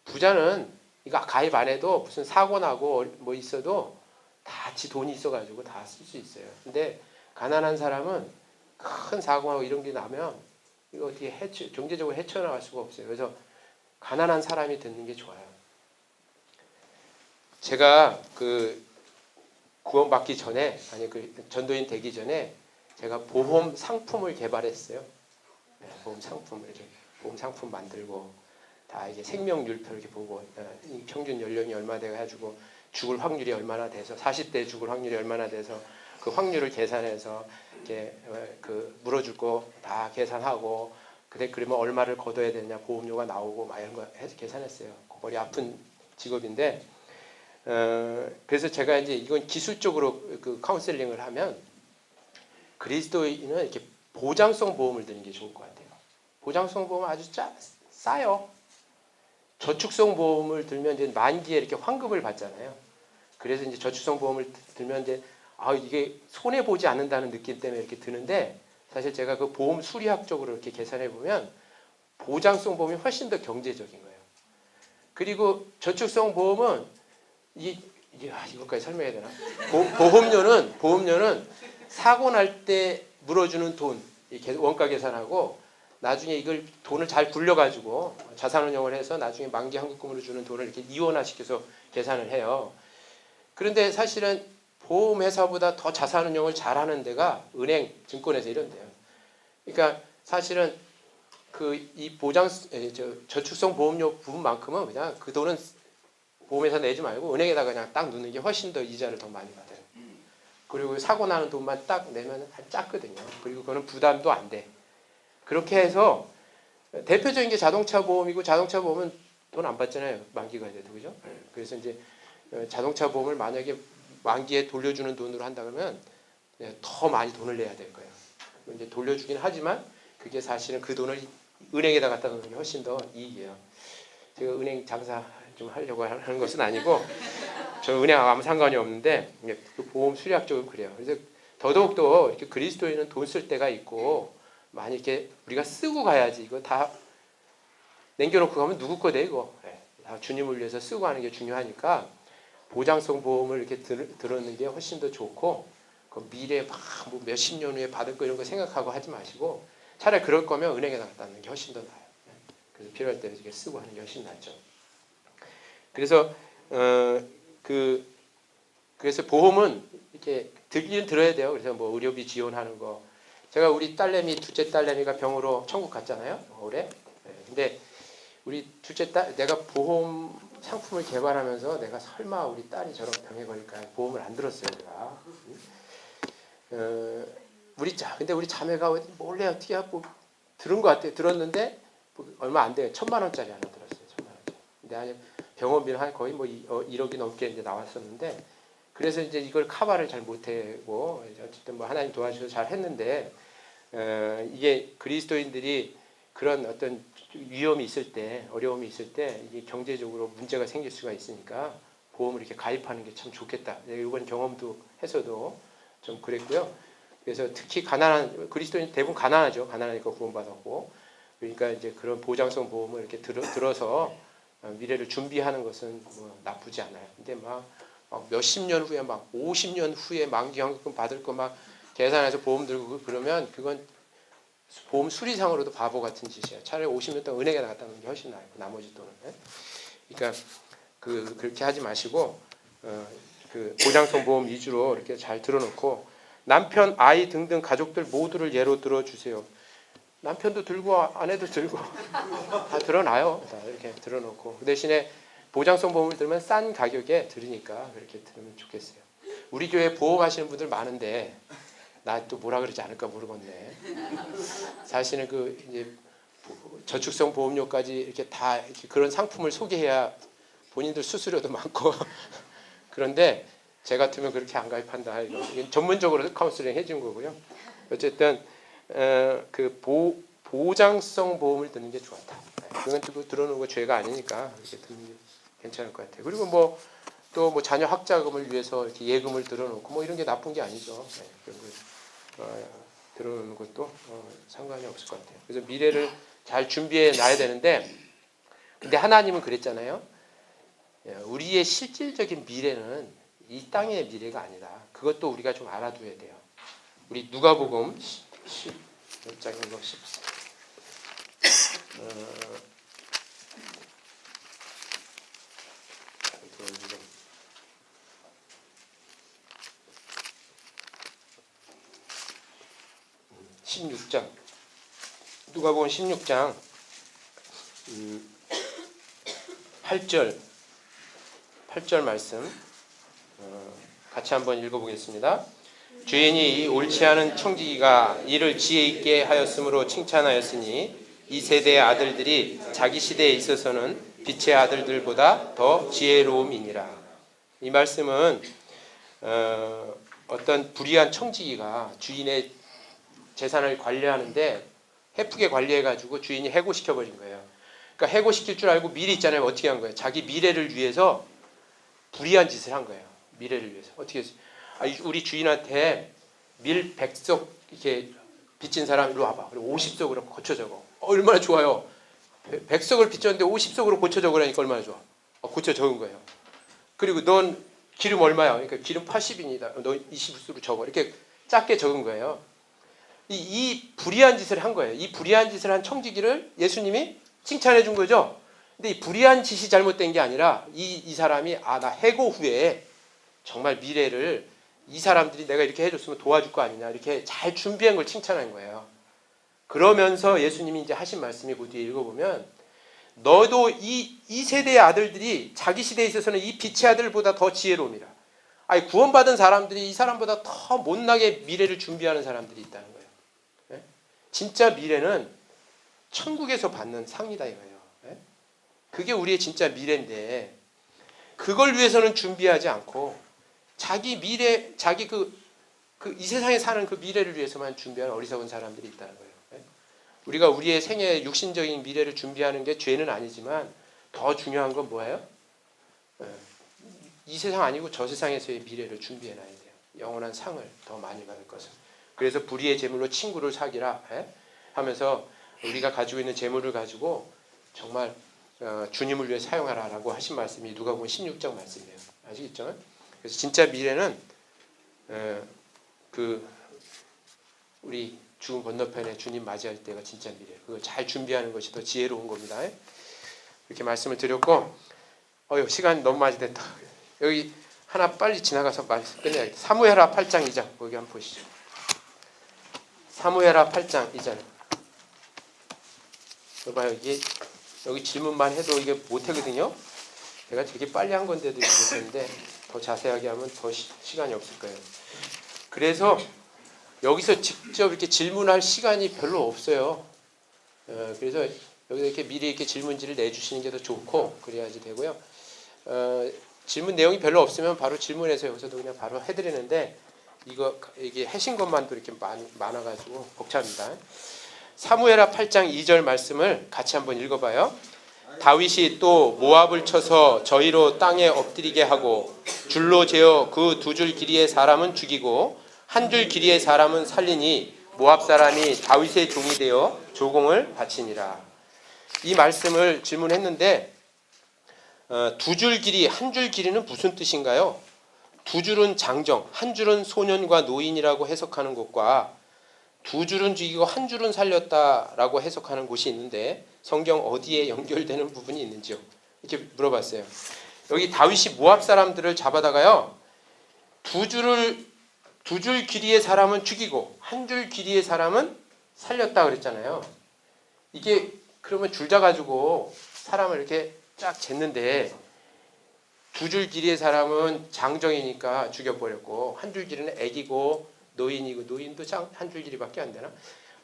부자는 이거 가입 안 해도 무슨 사고 나고 뭐 있어도 다 지 돈이 있어가지고 다 쓸 수 있어요. 근데 가난한 사람은 큰 사고하고 이런 게 나면 이거 어떻게 경제적으로 헤쳐나갈 수가 없어요. 그래서 가난한 사람이 듣는 게 좋아요. 제가 그 구원받기 전에 그 전도인 되기 전에 제가 보험 상품을 개발했어요. 네, 보험 상품을 이렇게 보험 상품 만들고 다 이제 생명률표 이렇게 보고 평균 연령이 얼마 돼 가지고 죽을 확률이 얼마나 돼서 40대 죽을 확률이 얼마나 돼서 그 확률을 계산해서 이렇게 그 물어줄 거 다 계산하고 그러면 얼마를 걷어야 되냐 보험료가 나오고 막 이런 거 해서 계산했어요. 머리 아픈 직업인데 그래서 제가 이제 이건 기술적으로 그 카운셀링을 하면 그리스도인은 이렇게 보장성 보험을 드는 게 좋을 것 같아요. 보장성 보험은 아주 싸요. 저축성 보험을 들면 이제 만기에 이렇게 환급을 받잖아요. 그래서 이제 저축성 보험을 들면 이제 이게 손해 보지 않는다는 느낌 때문에 이렇게 드는데 사실 제가 그 보험 수리학적으로 이렇게 계산해 보면 보장성 보험이 훨씬 더 경제적인 거예요. 그리고 저축성 보험은 이것까지 설명해야 되나? 보험료는 사고 날 때 물어주는 돈 원가 계산하고 나중에 이걸 돈을 잘 굴려가지고 자산운용을 해서 나중에 만기 환급금으로 주는 돈을 이렇게 이원화시켜서 계산을 해요. 그런데 사실은 보험회사보다 더 자산운용을 잘하는 데가 은행, 증권회사 이런 데요. 그러니까 사실은 이 저축성 보험료 부분만큼은 그냥 그 돈은 보험회사 내지 말고 은행에다 그냥 딱 넣는 게 훨씬 더 이자를 더 많이 받아요. 그리고 사고 나는 돈만 딱 내면 작거든요. 그리고 그거는 부담도 안 돼. 그렇게 해서 대표적인 게 자동차 보험이고 자동차 보험은 돈 안 받잖아요. 만기가 돼도 그죠? 그래서 이제 자동차 보험을 만약에 만기에 돌려주는 돈으로 한다 그러면 더 많이 돈을 내야 될 거예요. 이제 돌려주긴 하지만 그게 사실은 그 돈을 은행에다 갖다 놓는 게 훨씬 더 이익이에요. 제가 은행 장사 좀 하려고 하는 것은 아니고 저는 은행하고 아무 상관이 없는데 그 보험 수리학적으로 그래요. 그래서 더더욱더 이렇게 그리스도인은 돈 쓸 때가 있고 많이 이렇게 우리가 쓰고 가야지. 이거 다 남겨놓고 가면 누구 거 돼 이거. 다 주님을 위해서 쓰고 하는 게 중요하니까 보장성 보험을 이렇게 들었는 게 훨씬 더 좋고, 그 미래 막뭐 몇십 년 후에 받을 거 이런 거 생각하고 하지 마시고, 차라리 그럴 거면 은행에 갖다 놓는 게 훨씬 더 나아요. 그래서 필요할 때 이렇게 쓰고 하는 게 훨씬 낫죠. 그래서 그래서 보험은 이렇게 들기는 들어야 돼요. 그래서 뭐 의료비 지원하는 거. 제가 우리 딸내미 둘째 딸내미가 병으로 천국 갔잖아요. 올해. 근데 우리 둘째 딸 내가 보험 상품을 개발하면서 내가 설마 우리 딸이 저런 병에 걸릴까 보험을 안 들었어요. 제가. 근데 우리 자매가 몰래 어떻게 하고 들은 것 같아요. 들었는데 얼마 안 돼요. 1,000만 원짜리 하나 들었어요. 1,000만 원짜리. 근데 아니 병원비는 한 거의 뭐 1억이 넘게 이제 나왔었는데, 그래서 이제 이걸 카바를 잘 못하고 어쨌든 뭐 하나님 도와주셔서 잘 했는데, 이게 그리스도인들이 그런 어떤 위험이 있을 때, 어려움이 있을 때 이게 경제적으로 문제가 생길 수가 있으니까 보험을 이렇게 가입하는 게 참 좋겠다. 이번 경험도 해서도 좀 그랬고요. 그래서 특히 가난한 그리스도인 대부분 가난하죠. 가난하니까 구원받았고, 그러니까 이제 그런 보장성 보험을 이렇게 들어서 미래를 준비하는 것은 뭐 나쁘지 않아요. 근데 막 몇십 년 후에 막 50년 후에 만기환급금 받을 거 막 계산해서 보험 들고 그러면 그건 보험 수리상으로도 바보 같은 짓이야. 차라리 50년 동안 은행에 나갔다 놓는 게 훨씬 나아요. 나머지 돈은. 그러니까 그렇게 하지 마시고 그 보장성 보험 위주로 이렇게 잘 들어놓고, 남편, 아이 등등 가족들 모두를 예로 들어주세요. 남편도 들고 아내도 들고 다 들어놔요. 다 이렇게 들어놓고, 그 대신에 보장성 보험을 들으면 싼 가격에 들으니까 그렇게 들으면 좋겠어요. 우리 교회 보험하시는 분들 많은데 나 또 뭐라 그러지 않을까 모르겠네. 사실은 그 이제 저축성 보험료까지 이렇게 다 이렇게 그런 상품을 소개해야 본인들 수수료도 많고 그런데 제 같으면 그렇게 안 가입한다. 이건 전문적으로 카운슬링 해준 거고요. 어쨌든 그 보장성 보험을 드는 게 좋다. 그건 들어놓은 거 죄가 아니니까 이렇게 드는 게 괜찮을 것 같아요. 그리고 뭐 또 뭐 자녀 학자금을 위해서 이렇게 예금을 들어놓고 뭐 이런 게 나쁜 게 아니죠. 그런 거 들어놓는 것도 상관이 없을 것 같아요. 그래서 미래를 잘 준비해 놔야 되는데, 근데 하나님은 그랬잖아요. 우리의 실질적인 미래는 이 땅의 미래가 아니다. 그것도 우리가 좀 알아둬야 돼요. 우리 누가복음 10장인 16장 누가복음 16장 8절 말씀 같이 한번 읽어보겠습니다. 주인이 옳지 않은 청지기가 이를 지혜 있게 하였으므로 칭찬하였으니 이 세대의 아들들이 자기 시대에 있어서는 빛의 아들들보다 더 지혜로움이니라. 이 말씀은 어떤 불의한 청지기가 주인의 재산을 관리하는데 해프게 관리해가지고 주인이 해고시켜버린 거예요. 그러니까 해고시킬 줄 알고 미리 있잖아요. 어떻게 한 거예요? 자기 미래를 위해서 불의한 짓을 한 거예요. 미래를 위해서. 어떻게 했어요? 우리 주인한테 밀 100석 이렇게 빚진 사람 이리 와봐. 그리고 50석으로 고쳐 적어. 얼마나 좋아요. 100석을 빚졌는데 50석으로 고쳐 적으라니까 얼마나 좋아. 고쳐 적은 거예요. 그리고 넌 기름 얼마야? 그러니까 기름 80인이다. 너 20수로 적어. 이렇게 작게 적은 거예요. 이 불의한 짓을 한 거예요. 이 불의한 짓을 한 청지기를 예수님이 칭찬해 준 거죠. 근데 이 불의한 짓이 잘못된 게 아니라 이 사람이 나 해고 후에 정말 미래를 이 사람들이 내가 이렇게 해줬으면 도와줄 거 아니냐 이렇게 잘 준비한 걸 칭찬한 거예요. 그러면서 예수님이 이제 하신 말씀이 그 뒤에 읽어보면, 너도 이 세대의 아들들이 자기 시대에 있어서는 이 빛의 아들보다 더 지혜로움이라. 구원받은 사람들이 이 사람보다 더 못나게 미래를 준비하는 사람들이 있다는 거예요. 진짜 미래는 천국에서 받는 상이다 이거예요. 그게 우리의 진짜 미래인데, 그걸 위해서는 준비하지 않고 자기 미래, 자기 이 세상에 사는 그 미래를 위해서만 준비하는 어리석은 사람들이 있다는 거예요. 우리가 우리의 생애 육신적인 미래를 준비하는 게 죄는 아니지만 더 중요한 건 뭐예요? 이 세상 아니고 저 세상에서의 미래를 준비해 놔야 돼요. 영원한 상을 더 많이 받을 것을. 그래서 불의의 재물로 친구를 사귀라 하면서 우리가 가지고 있는 재물을 가지고 정말 주님을 위해 사용하라라고 하신 말씀이 누가복음 16장 말씀이에요. 아시겠죠? 그래서 진짜 미래는 그 우리 죽음 건너편에 주님 맞이할 때가 진짜 미래. 그거 잘 준비하는 것이 더 지혜로운 겁니다. 이렇게 말씀을 드렸고, 시간 너무 많이 됐다. 여기 하나 빨리 지나가서 말씀 끝내야겠다. 사무엘하 8장 2장 거기 한번 보시죠. 사무엘하 8장 2장. 봐요. 이게 여기 질문만 해도 이게 못하거든요. 제가 되게 빨리 한 건데도 이게 못했는데 더 자세하게 하면 더 시간이 없을 거예요. 그래서 여기서 직접 이렇게 질문할 시간이 별로 없어요. 그래서 여기서 이렇게 미리 이렇게 질문지를 내주시는 게 더 좋고 그래야지 되고요. 질문 내용이 별로 없으면 바로 질문해서 여기서도 그냥 바로 해드리는데 이게 하신 것만도 이렇게 많아가지고 복잡합니다. 사무엘하 8장 2절 말씀을 같이 한번 읽어봐요. 다윗이 또 모압을 쳐서 저희로 땅에 엎드리게 하고 줄로 재어 그 2줄 길이의 사람은 죽이고 1줄 길이의 사람은 살리니 모압 사람이 다윗의 종이 되어 조공을 바치니라. 이 말씀을 질문했는데 2줄 길이, 1줄 길이는 무슨 뜻인가요? 2줄은 장정, 1줄은 소년과 노인이라고 해석하는 것과 2줄은 죽이고 1줄은 살렸다라고 해석하는 곳이 있는데 성경 어디에 연결되는 부분이 있는지요? 이렇게 물어봤어요. 여기 다윗이 모압 사람들을 잡아다가요. 2줄 길이의 사람은 죽이고 1줄 길이의 사람은 살렸다 그랬잖아요. 이게 그러면 줄 잡아가지고 사람을 이렇게 쫙 쟀는데 2줄 길이의 사람은 장정이니까 죽여버렸고 1줄 길이는 애기고 노인이고 노인도 1줄 길이밖에 안 되나?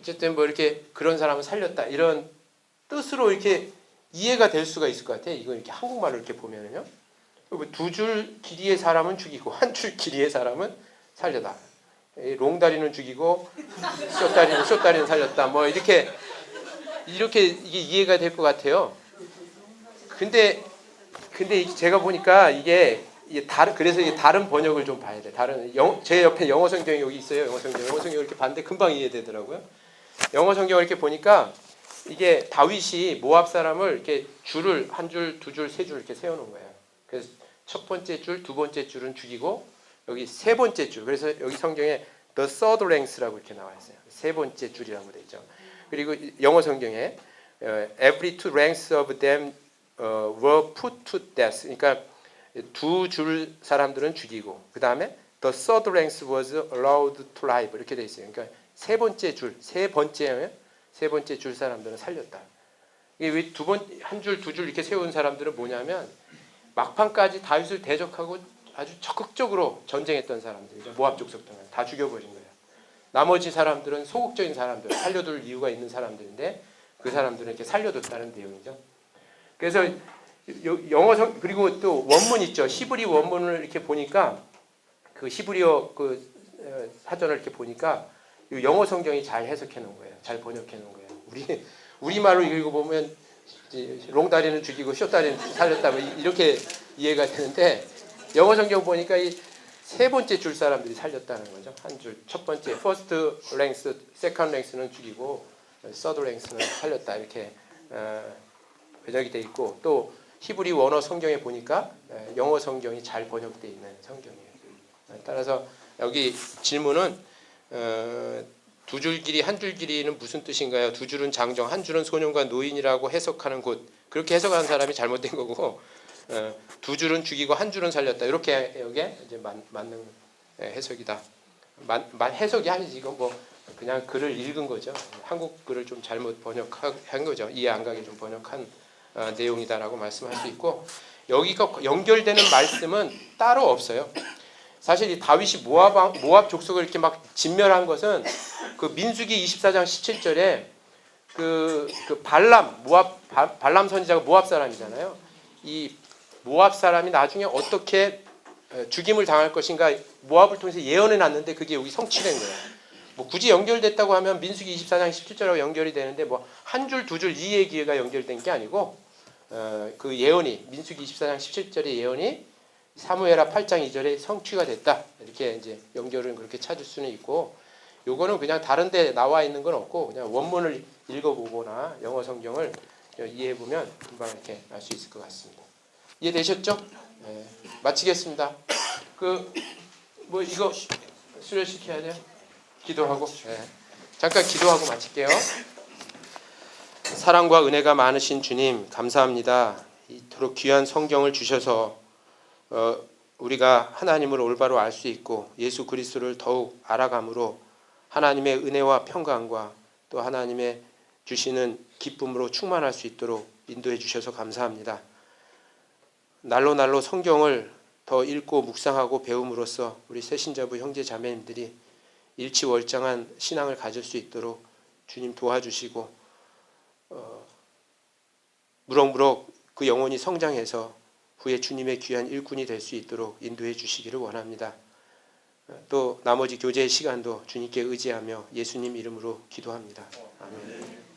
어쨌든 뭐 이렇게 그런 사람은 살렸다 이런 뜻으로 이렇게 이해가 될 수가 있을 것 같아요. 이거 이렇게 한국말로 이렇게 보면은요. 2줄 길이의 사람은 죽이고 1줄 길이의 사람은 살렸다. 롱다리는 죽이고 숏다리는 살렸다. 뭐 이렇게 이게 이해가 될 것 같아요. 근데 제가 보니까 그래서 이게 다른 번역을 좀 봐야 돼. 제 옆에 영어 성경이 여기 있어요. 영어 성경 이렇게 봤는데 금방 이해되더라고요. 영어 성경을 이렇게 보니까 이게 다윗이 모압 사람을 이렇게 줄을 1줄, 2줄, 3줄 이렇게 세우는 거예요. 그래서 첫 번째 줄, 두 번째 줄은 죽이고 여기 세 번째 줄. 그래서 여기 성경에 the third ranks라고 이렇게 나와 있어요. 세 번째 줄이라고 돼 있죠. 그리고 영어 성경에 every two ranks of them were put to death. 그러니까 2줄 사람들은 죽이고 그 다음에 the third ranks was allowed to live 이렇게 돼 있어요. 그러니까 세 번째 줄 사람들은 살렸다. 이게 왜 1줄, 2줄 이렇게 세운 사람들은 뭐냐면 막판까지 다윗을 대적하고 아주 적극적으로 전쟁했던 사람들이죠. 모압 족속들은 다 죽여버린 거예요. 나머지 사람들은 소극적인 사람들, 살려둘 이유가 있는 사람들인데 그 사람들은 이렇게 살려뒀다는 내용이죠. 그래서 그리고 또 원문 있죠. 히브리 원문을 이렇게 보니까 그 히브리어 사전을 이렇게 보니까 영어 성경이 잘 해석해 놓은 거예요. 잘 번역해 놓은 거예요. 우리말로 읽어보면 롱다리는 죽이고 숏다리는 살렸다 이렇게 이해가 되는데 영어 성경 보니까 이 세 번째 줄 사람들이 살렸다는 거죠. 한 줄, 첫 번째 first ranks, second ranks는 죽이고 third ranks는 살렸다 이렇게 번역이 돼 있고 또 히브리 원어 성경에 보니까 영어 성경이 잘 번역되어 있는 성경이에요. 따라서 여기 질문은 2줄 길이, 1줄 길이는 무슨 뜻인가요? 2줄은 장정, 1줄은 소년과 노인이라고 해석하는 곳. 그렇게 해석하는 사람이 잘못된 거고 2줄은 죽이고 1줄은 살렸다. 이렇게 여기에 이제 맞는 해석이다. 해석이 아니지 이건 뭐 그냥 글을 읽은 거죠. 한국 글을 좀 잘못 번역한 거죠. 이해 안 가게 좀 번역한 내용이다라고 말씀할 수 있고 여기가 연결되는 말씀은 따로 없어요. 사실 이 다윗이 모압 족속을 이렇게 막 진멸한 것은 그 민수기 24장 17절에 그 발람 선지자가 모압 사람이잖아요. 이 모압 사람이 나중에 어떻게 죽임을 당할 것인가 모압을 통해서 예언해 놨는데 그게 여기 성취된 거예요. 뭐 굳이 연결됐다고 하면 민수기 24장 17절하고 연결이 되는데 뭐 한 줄, 두 줄 이 얘기가 연결된 게 아니고 그 예언이 민수기 24장 17절의 예언이 사무엘하 8장 2절에 성취가 됐다. 이렇게 이제 연결은 그렇게 찾을 수는 있고 요거는 그냥 다른 데 나와 있는 건 없고 그냥 원문을 읽어보거나 영어 성경을 이해해 보면 금방 이렇게 알 수 있을 것 같습니다. 이해되셨죠? 네, 마치겠습니다. 뭐 이거 수료시켜야 돼요? 기도하고. 네. 잠깐 기도하고 마칠게요. 사랑과 은혜가 많으신 주님 감사합니다. 이토록 귀한 성경을 주셔서 우리가 하나님을 올바로 알 수 있고 예수 그리스도를 더욱 알아감으로 하나님의 은혜와 평강과 또 하나님의 주시는 기쁨으로 충만할 수 있도록 인도해 주셔서 감사합니다. 날로 날로 성경을 더 읽고 묵상하고 배움으로써 우리 새신자부 형제 자매님들이 일치월장한 신앙을 가질 수 있도록 주님 도와주시고 무럭무럭 그 영혼이 성장해서 후에 주님의 귀한 일꾼이 될 수 있도록 인도해 주시기를 원합니다. 또 나머지 교제의 시간도 주님께 의지하며 예수님 이름으로 기도합니다. 아멘.